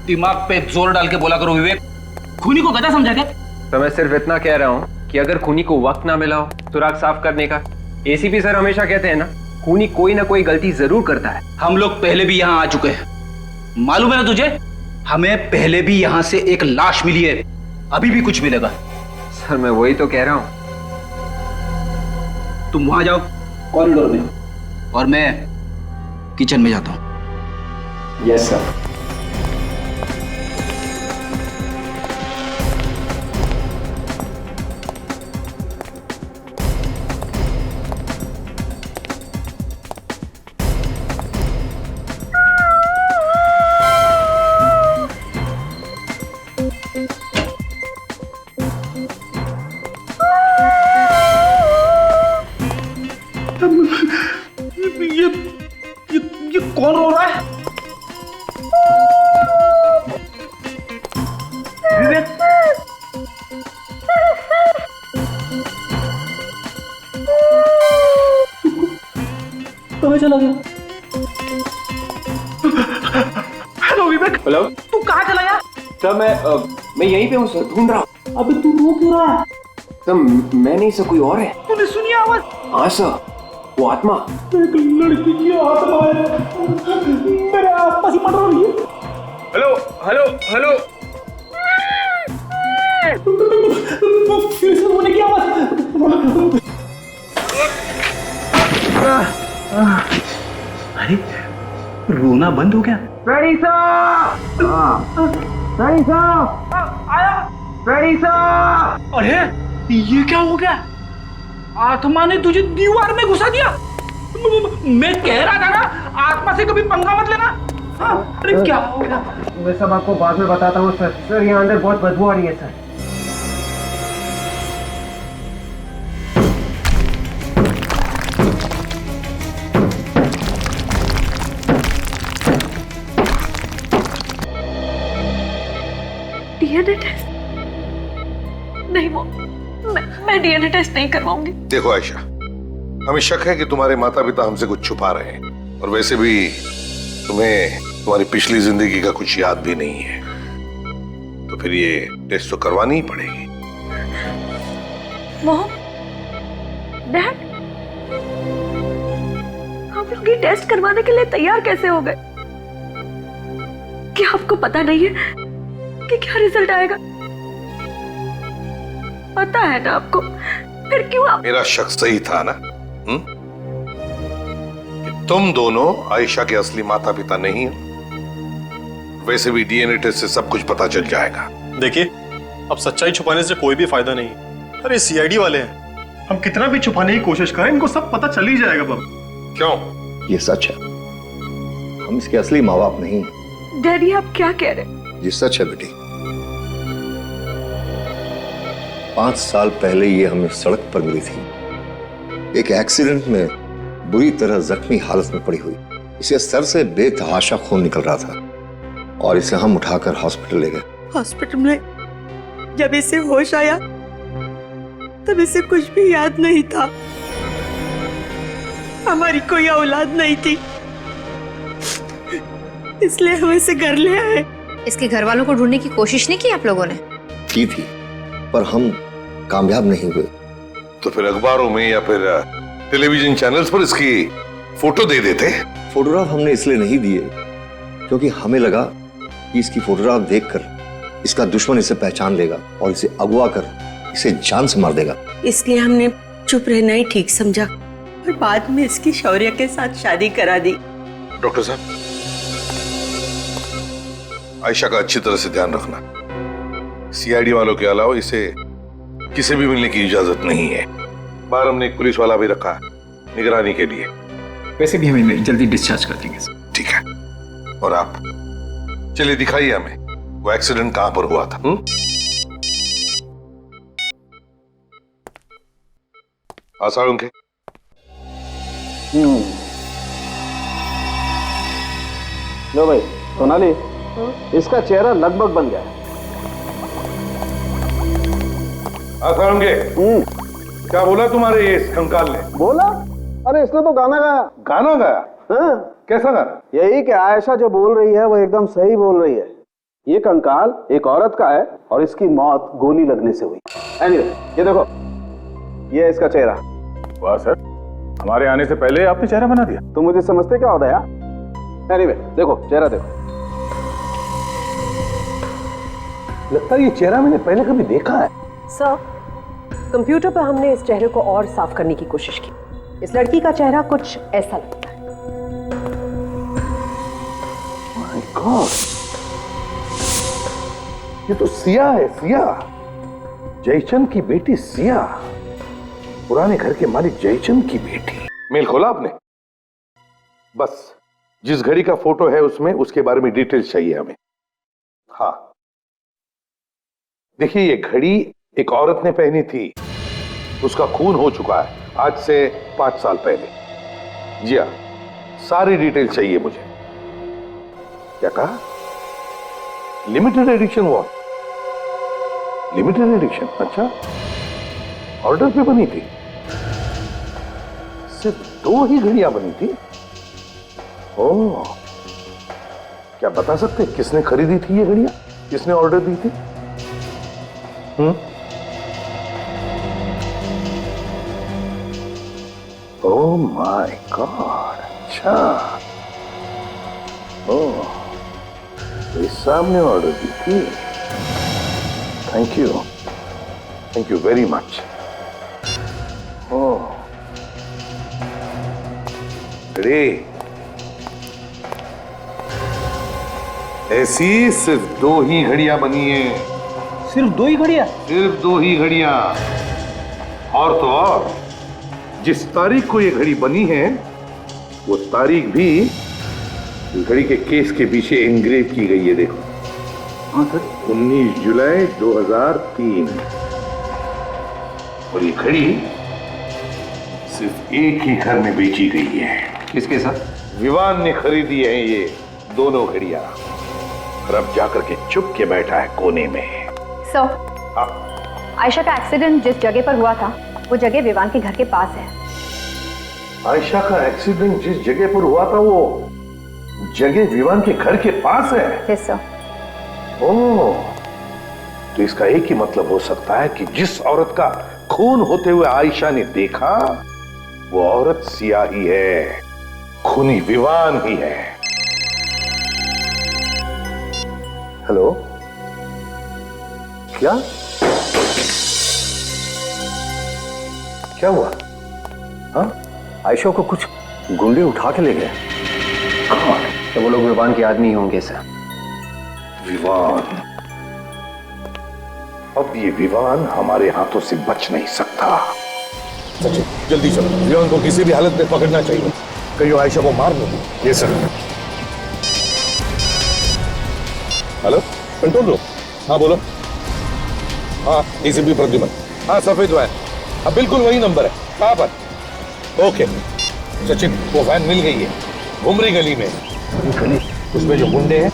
दिमाग पे जोर डाल के बोला करो विवेक, खूनी को गधा समझा क्या? तो मैं सिर्फ इतना कह रहा हूँ कि अगर खूनी को वक्त ना मिला हो सुराग साफ करने का, एसीपी सर हमेशा कहते हैं ना, खूनी कोई ना कोई गलती जरूर करता है। हम लोग पहले भी यहाँ आ चुके हैं, मालूम है ना तुझे? हमें पहले भी यहाँ से एक लाश मिली है, अभी भी कुछ मिलेगा। सर मैं वही तो कह रहा हूँ। तुम वहां जाओ कॉरिडोर में, और मैं किचन में जाता हूँ। Yes sir. ये कौन रो रहा है? विवेक, कहाँ चला गया? हेलो विवेक। हेलो, तू कहाँ चला गया? सर मैं यहीं पे हूँ सर, ढूंढ रहा हूँ। अबे तू रो क्यों रहा है? सर मैं नहीं सर, कोई और है। तूने सुनी आवाज? हाँ सर, वो आत्मा। एक लड़की की आत्मा है, मेरे आसपास ही मर रही है। हेलो हेलो हेलो, फिर से रोने की आवाज। अरे रोना बंद हो गया। फ्रेडी सर, फ्रेडी सर आया। Freddy sir. अरे ये क्या हो गया? आत्मा ने तुझे दीवार में घुसा दिया। मैं कह रहा था ना, आत्मा से कभी पंगा मत लेना। अरे क्या हो गया? मैं सब आपको बाद में बताता हूँ सर। सर यहाँ अंदर बहुत बदबू आ रही है सर। डीएनए टेस्ट नहीं, वो मैं डीएनए टेस्ट नहीं करवाऊंगी। देखो आयशा, हमें शक है कि तुम्हारे माता पिता हमसे कुछ छुपा रहे हैं, और वैसे भी तुम्हें तुम्हारी पिछली जिंदगी का कुछ याद भी नहीं है, तो फिर ये टेस्ट तो करवानी ही पड़ेगी। मोहन, डैड, आप लोग ये टेस्ट करवाने के लिए तैयार कैसे हो गए? क्या आपको पता नहीं है कि क्या रिजल्ट आएगा? पता है ना आपको, फिर क्यों आप? मेरा शक सही था ना? कि तुम दोनों आयशा के असली माता पिता नहीं हो। वैसे भी डीएनए टेस्ट से सब कुछ पता चल जाएगा। देखिए, अब सच्चाई छुपाने से कोई भी फायदा नहीं। अरे सीआईडी वाले हैं, हम कितना भी छुपाने की कोशिश करें, इनको सब पता चल ही जाएगा। बाबू क्यों? ये सच है, हम इसके असली माँ बाप नहीं। डैडी आप क्या कह रहे हैं? ये सच है बेटी। 5 साल पहले ये हमें सड़क पर मिली थी, एक एक्सीडेंट में बुरी तरह जख्मी हालत में पड़ी हुई। इसे सर से बेतहाशा खून निकल रहा था और इसे हम उठाकर हॉस्पिटल ले गए। हॉस्पिटल में जब इसे होश आया तब इसे कुछ भी याद नहीं था। हमारी कोई औलाद नहीं थी, इसलिए हम इसे घर ले आए। इसके घर वालों को ढूंढने की कोशिश नहीं की आप लोगों ने? की थी, पर हम कामयाब नहीं हुए। तो फिर अखबारों में या फिर टेलीविजन चैनल्स पर इसकी फोटो दे देते। फोटोग्राफ हमने इसलिए नहीं दिए क्योंकि हमें लगा कि इसकी फोटोग्राफ देखकर इसका दुश्मन इसे पहचान लेगा और इसे अगवा कर इसे जान से मार देगा। इसलिए हमने चुप रहना ही ठीक समझा और बाद में इसकी शौर्य के साथ शादी करा दी। डॉक्टर साहब, आयशा का अच्छी तरह से ध्यान रखना। सीआईडी वालों के अलावा इसे किसी भी मिलने की इजाजत नहीं है। बाहर हमने एक पुलिस वाला भी रखा है निगरानी के लिए। वैसे भी हमें जल्दी डिस्चार्ज कर देंगे। ठीक है, और आप चलिए दिखाइए हमें वो एक्सीडेंट कहां पर हुआ था। आसाड़ उनके लो भाई सोनाली, इसका चेहरा लगभग बन गया है। आसाड़ उनके क्या बोला तुम्हारे ये कंकाल ने? बोला? अरे इसने तो गाना गाया। गाना गाया? हाँ। कैसा गाना? यही कि आयशा जो बोल रही है वो एकदम सही बोल रही है। ये कंकाल एक औरत का है और इसकी मौत गोली लगने से हुई। एनीवे, ये देखो, ये है इसका चेहरा। वाह सर, हमारे आने से पहले आपने चेहरा बना दिया। तुम मुझे समझते क्या होता है? एनीवे, देखो चेहरा देखो। लगता है ये चेहरा मैंने पहले कभी देखा है। सर, कंप्यूटर पर हमने इस चेहरे को और साफ करने की कोशिश की। इस लड़की का चेहरा कुछ ऐसा लगता है। माय गॉड, ये तो सिया है। सिया, जयचंद की बेटी सिया, पुराने घर के मालिक जयचंद की बेटी। मेल खोला आपने? बस जिस घड़ी का फोटो है उसमें उसके बारे में डिटेल्स चाहिए हमें। हाँ, देखिए ये घड़ी एक औरत ने पहनी थी, उसका खून हो चुका है आज से 5 साल पहले। जी हाँ, सारी डिटेल चाहिए मुझे। क्या कहा? Limited edition? वो लिमिटेड एडिशन? अच्छा, ऑर्डर पे बनी थी? सिर्फ 2 ही घड़ियां बनी थी? ओह, क्या बता सकते किसने खरीदी थी ये घड़ियां? किसने ऑर्डर दी थी? ओह माय गॉड, अच्छा। ओह, तो इस सामने ऑर्डर दी थी। Thank you very much. Oh, अरे ऐसी सिर्फ 2 ही घड़ियां बनी है। सिर्फ 2 ही घड़ियां? सिर्फ 2 ही घड़ियां। और तो और जिस तारीख को ये घड़ी बनी है वो तारीख भी इस घड़ी के केस के पीछे एनग्रेव की गई है। देखो, 19 जुलाई 2003। और ये घड़ी सिर्फ एक ही घर में बेची गई है। किसके साथ? विवान ने खरीदी है ये दोनों घड़ियां, और अब जाकर के चुप के बैठा है कोने में। आयशा का एक्सीडेंट जिस जगह पर हुआ था वो जगह विवान के घर के पास है। आयशा का एक्सीडेंट जिस जगह पर हुआ था वो जगह विवान के घर के पास है? Yes sir. ओह, तो इसका एक ही मतलब हो सकता है कि जिस औरत का खून होते हुए आयशा ने देखा वो औरत सिया ही है, खूनी विवान ही है। हेलो, क्या हुआ? हाँ, आयशा को कुछ गुंडे उठा के ले गए। तो वो लोग विवान के आदमी होंगे सर। विवान? अब ये विवान हमारे हाथों से बच नहीं सकता। सचिन, जल्दी चलो, विवान को किसी भी हालत में पकड़ना चाहिए। कहीं वो आयशा को मार नहीं। ये सर। Hello, control room. हाँ बोलो। हाँ, एसीपी प्रद्युमन। हाँ, सफेद वैन। हाँ, बिल्कुल वही नंबर है। कहाँ पर? ओके सचिन, वो वैन मिल गई है घुमरी गली में। गली? उसमें जो गुंडे हैं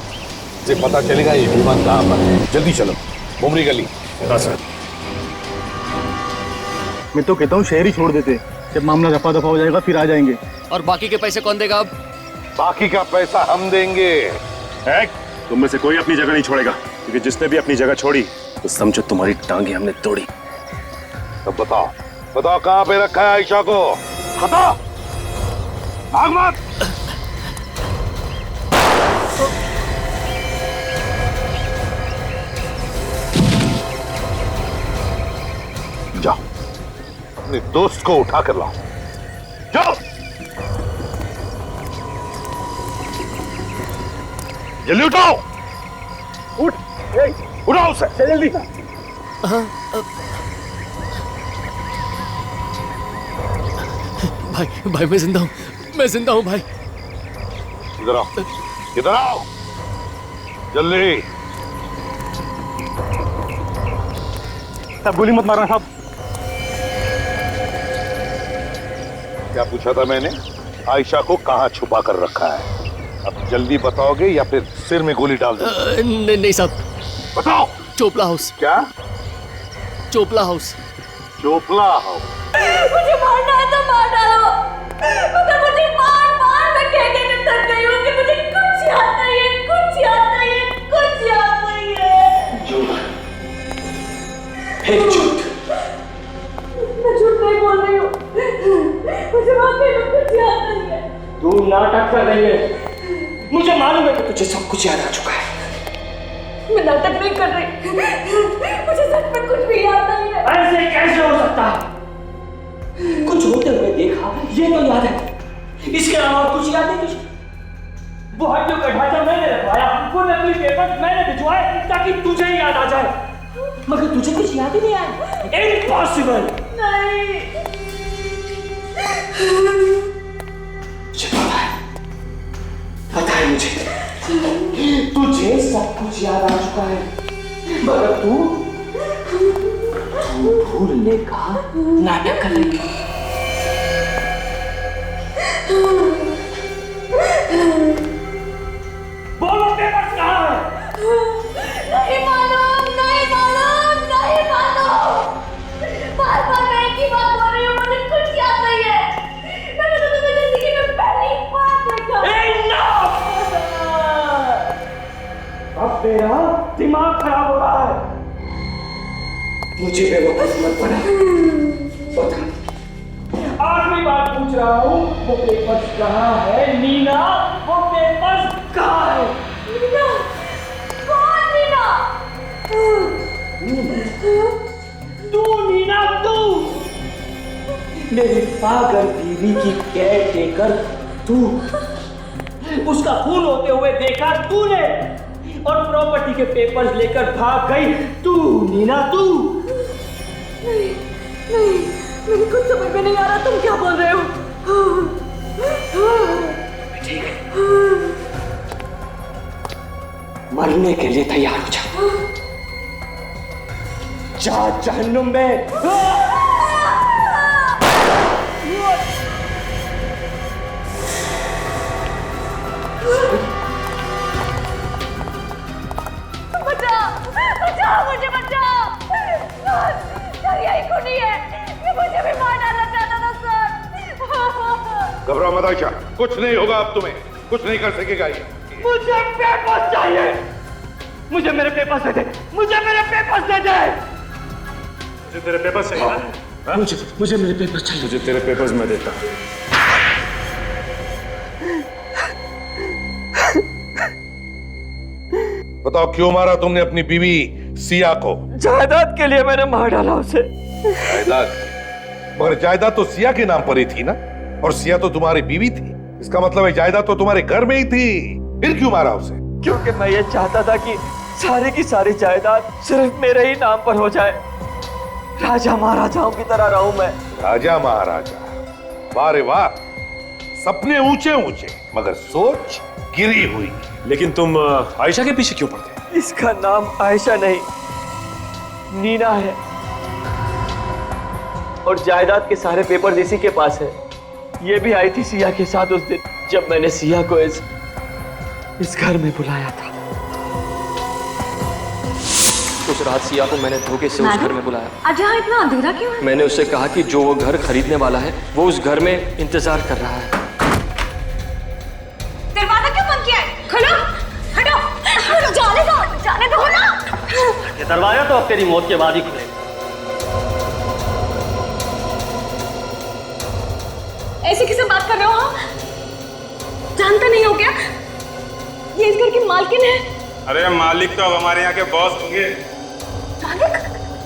से पता चलेगा ये विमान कहाँ पर है। जल्दी चलो, घुमरी गली। हाँ सर। मैं तो कहता हूँ शहर ही छोड़ देते, जब मामला रफा दफा हो जाएगा फिर आ जाएंगे। और बाकी के पैसे कौन देगा? अब बाकी का पैसा हम देंगे। तुम में से कोई अपनी जगह नहीं छोड़ेगा, क्योंकि जिसने भी अपनी जगह छोड़ी तो समझो तुम्हारी टांगे हमने तोड़ी। तब बताओ बताओ कहां पे रखा है आयशा को? बताओ। भाग मत। जाओ अपने दोस्त को उठा कर लाओ। जाओ जल्दी उठाओ। उठ उठाओ उसे जल्दी। भाई भाई मैं जिंदा हूँ, मैं जिंदा हूँ भाई। इधर आओ, इधर आओ जल्दी। साहब गोली मत मारना साहब। क्या पूछा था मैंने? आयशा को कहाँ छुपा कर रखा है? अब जल्दी बताओगे या फिर सिर में गोली डाल दो? नहीं साहब। बताओ। चोपला हाउस। क्या? चोपला हाउस। चोपला हाउस। मुझे मारना है तो मार डालो, मगर मुझे मार मार मैं कहने में थक गई हूँ कि मुझे कुछ याद नहीं है, कुछ याद नहीं है, कुछ याद नहीं है। झूठ, फिर झूठ। मैं झूठ नहीं बोल रही हूँ, मुझे वाकई में कुछ याद नहीं है। तू नाटक कर रही है, मुझे मालूम है कि तुझे सब कुछ याद आ चुका है। मैं नाटक नहीं कर रही, मुझे सच में कुछ भी याद नहीं है। ऐसे कैसे हो सकता है? कुछ होते हुए देखा ये तो याद है, इसके अलावा कुछ याद नहीं तुझे? वो हड्डियों का ढांचा मैंने रखवाया, वो नकली पेपर मैंने भिजवाए ताकि तुझे ही याद आ जाए, मगर तुझे कुछ याद ही नहीं आया। इम्पॉसिबल। नहीं। मुझे पता है मुझे, तुझे सब कुछ याद आ चुका है, मगर तू भूलने का नाटक कर रही है। बोलो पेपर कहाँ है? नहीं मालूम, नहीं मालूम, नहीं मालूम। बार बार मैं एक ही बात बोल रही हूँ, मुझे कुछ याद नहीं है। मैंने तो तुम्हें जिंदगी में पहली बार देखा। अब तेरा दिमाग खराब हो रहा है। मुझे बेवकूफ मत बना। बता, आखिरी बार पूछ रहा हूँ, वो पेपर्स कहाँ है? नीना, वो पेपर्स कहाँ है? नीना? कौन नीना? तू नीना, तू मेरी पागल बीवी की केयर टेकर, तू उसका खून होते हुए देखा तूने, और प्रॉपर्टी के पेपर्स लेकर भाग गई तू नीना, तू। नहीं, नहीं, मुझे कुछ समझ में नहीं आ रहा, तुम क्या बोल रहे हो? ठीक है, मरने के लिए तैयार हो जा जहन्नुम में। बचाओ, मुझे बचाओ। सर यही खूनी है, ये मुझे भी मार डालना चाहता था सर। घबराओ मत आयशा, कुछ नहीं होगा, अब तुम्हें कुछ नहीं कर सकेगा ये। मुझे पेपर्स चाहिए, मुझे मेरे पेपर्स दे दे, मुझे मेरे पेपर्स दे दे। मुझे तेरे पेपर्स चाहिए ना? मुझे मेरे पेपर्स चाहिए। मुझे तेरे पेपर्स मैं देता हूँ। बताओ क्यों मारा तुमने अपनी बीवी सिया को? जायदाद के लिए मैंने मार डाला उसे। जायदाद? मगर जायदाद तो सिया के नाम पर ही थी ना, और सिया तो तुम्हारी बीवी थी। इसका मतलब है जायदाद तो तुम्हारे घर में ही थी, फिर क्यों मारा उसे? क्योंकि मैं ये चाहता था कि सारी की सारी जायदाद सिर्फ मेरे ही नाम पर हो जाए। राजा महाराजाओं की तरह रहूं मैं। राजा महाराजा? वाह रे वाह, सपने ऊंचे ऊंचे मगर सोच गिरी हुई। लेकिन तुम आयशा के पीछे क्यों पड़ते? इसका नाम आयशा नहीं, नीना है, और जायदाद के सारे पेपर इसी के पास है। ये भी आई थी सिया के साथ उस दिन जब मैंने सिया को इस घर में बुलाया था। उस रात सिया को मैंने धोखे से उस घर में बुलाया। आज यहाँ इतना अंधेरा क्यों है? मैंने उससे कहा कि जो वो घर खरीदने वाला है वो उस घर में इंतजार कर रहा है। दरवाजा क्यों बंद किया है? खोलो, हटो, जाने दो ना। ये दरवाजा तो अब तेरी मौत के बाद ही खुलेगा। ऐसे किसे बात कर रहे हो आप? जानता नहीं हो क्या? ये इस घर की मालकिन है। अरे मालिक तो अब हमारे यहाँ के बॉस होंगे। मालिक?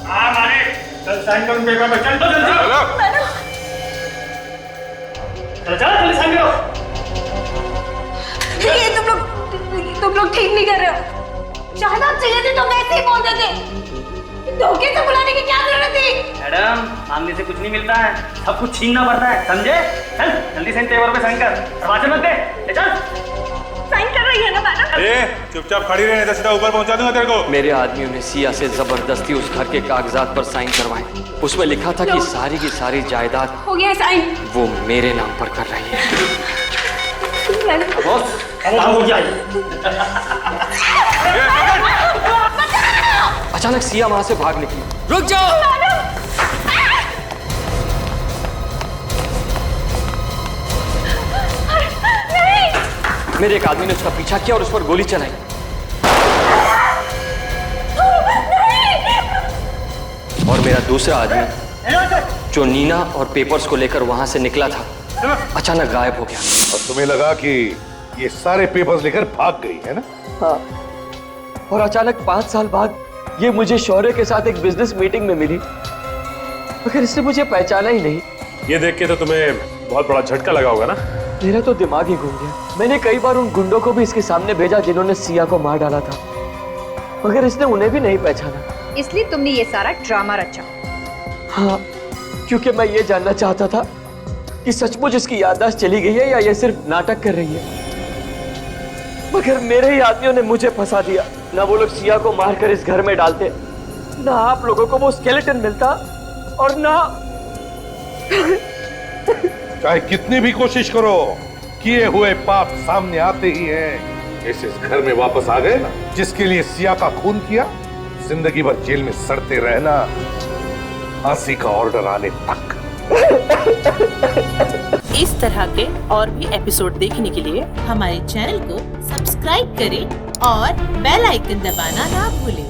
हाँ मालिक, चल साइन करो पेपर पे। चल तो जल्दी। चलो जल्दी साइन करो। ये तुम लोग ठीक नहीं कर रहे हो। शहनाज चाहिए थी तो वैसे ही बोल देते। धोखे से बुलाने की क्या जरूरत थी? मैडम, मांगने से कुछ नहीं मिलता है, सब कुछ छीनना पड़ता है, समझे? चल जल्दी साइन पेपर पे साइन कर। दरवाजे मत दे, चल। साइन कर रही है ना मैडम? ए, चुपचाप खड़ी रहे, नहीं तो सीधा ऊपर पहुंचा दूंगा तेरे को। मेरे आदमियों ने सिया से जबरदस्ती उस घर के कागजात पर साइन करवाए। उसमें लिखा था कि सारी की सारी जायदाद हो गया साइन। वो मेरे नाम पर कर रही है। बॉस, काम हो गया। अचानक सिया वहां से भाग निकली। रुक जाओ! मेरे एक आदमी ने उसका पीछा किया और उस पर गोली चलाई। और मेरा दूसरा आदमी जो नीना और पेपर्स को लेकर वहां से निकला था, अचानक गायब हो गया। और तुम्हें लगा कि ये सारे पेपर्स लेकर भाग गई है ना? हाँ। और अचानक 5 साल बाद ये मुझे शौर्य के साथ एक बिजनेस मीटिंग में मिली, मगर इसने मुझे पहचाना ही नहीं। ये देख के तो तुम्हें बहुत बड़ा झटका लगा होगा ना? मेरा तो दिमाग ही घूम गया। मैंने कई बार उन गुंडों को भी इसके सामने भेजा जिन्होंने सिया को मार डाला था, मगर इसने उन्हें भी नहीं पहचाना। इसलिए तुमने ये सारा ड्रामा रचा? हाँ, क्योंकि मैं ये जानना चाहता था कि सचमुच इसकी याददाश्त चली गई है या ये सिर्फ नाटक कर रही है। मगर मेरे ही आदमियों ने मुझे फंसा दिया। ना वो लोग सिया को मारकर इस घर में डालते, ना आप लोगों को वो स्केलेटन मिलता, और ना चाहे कितनी भी कोशिश करो, किए हुए पाप सामने आते ही हैं। इस घर में वापस आ गए ना, जिसके लिए सिया का खून किया, जिंदगी भर जेल में सड़ते रहना, फांसी का ऑर्डर आने तक। इस तरह के और भी एपिसोड देखने के लिए हमारे चैनल को सब्सक्राइब करें और बेल आइकन दबाना ना भूलें।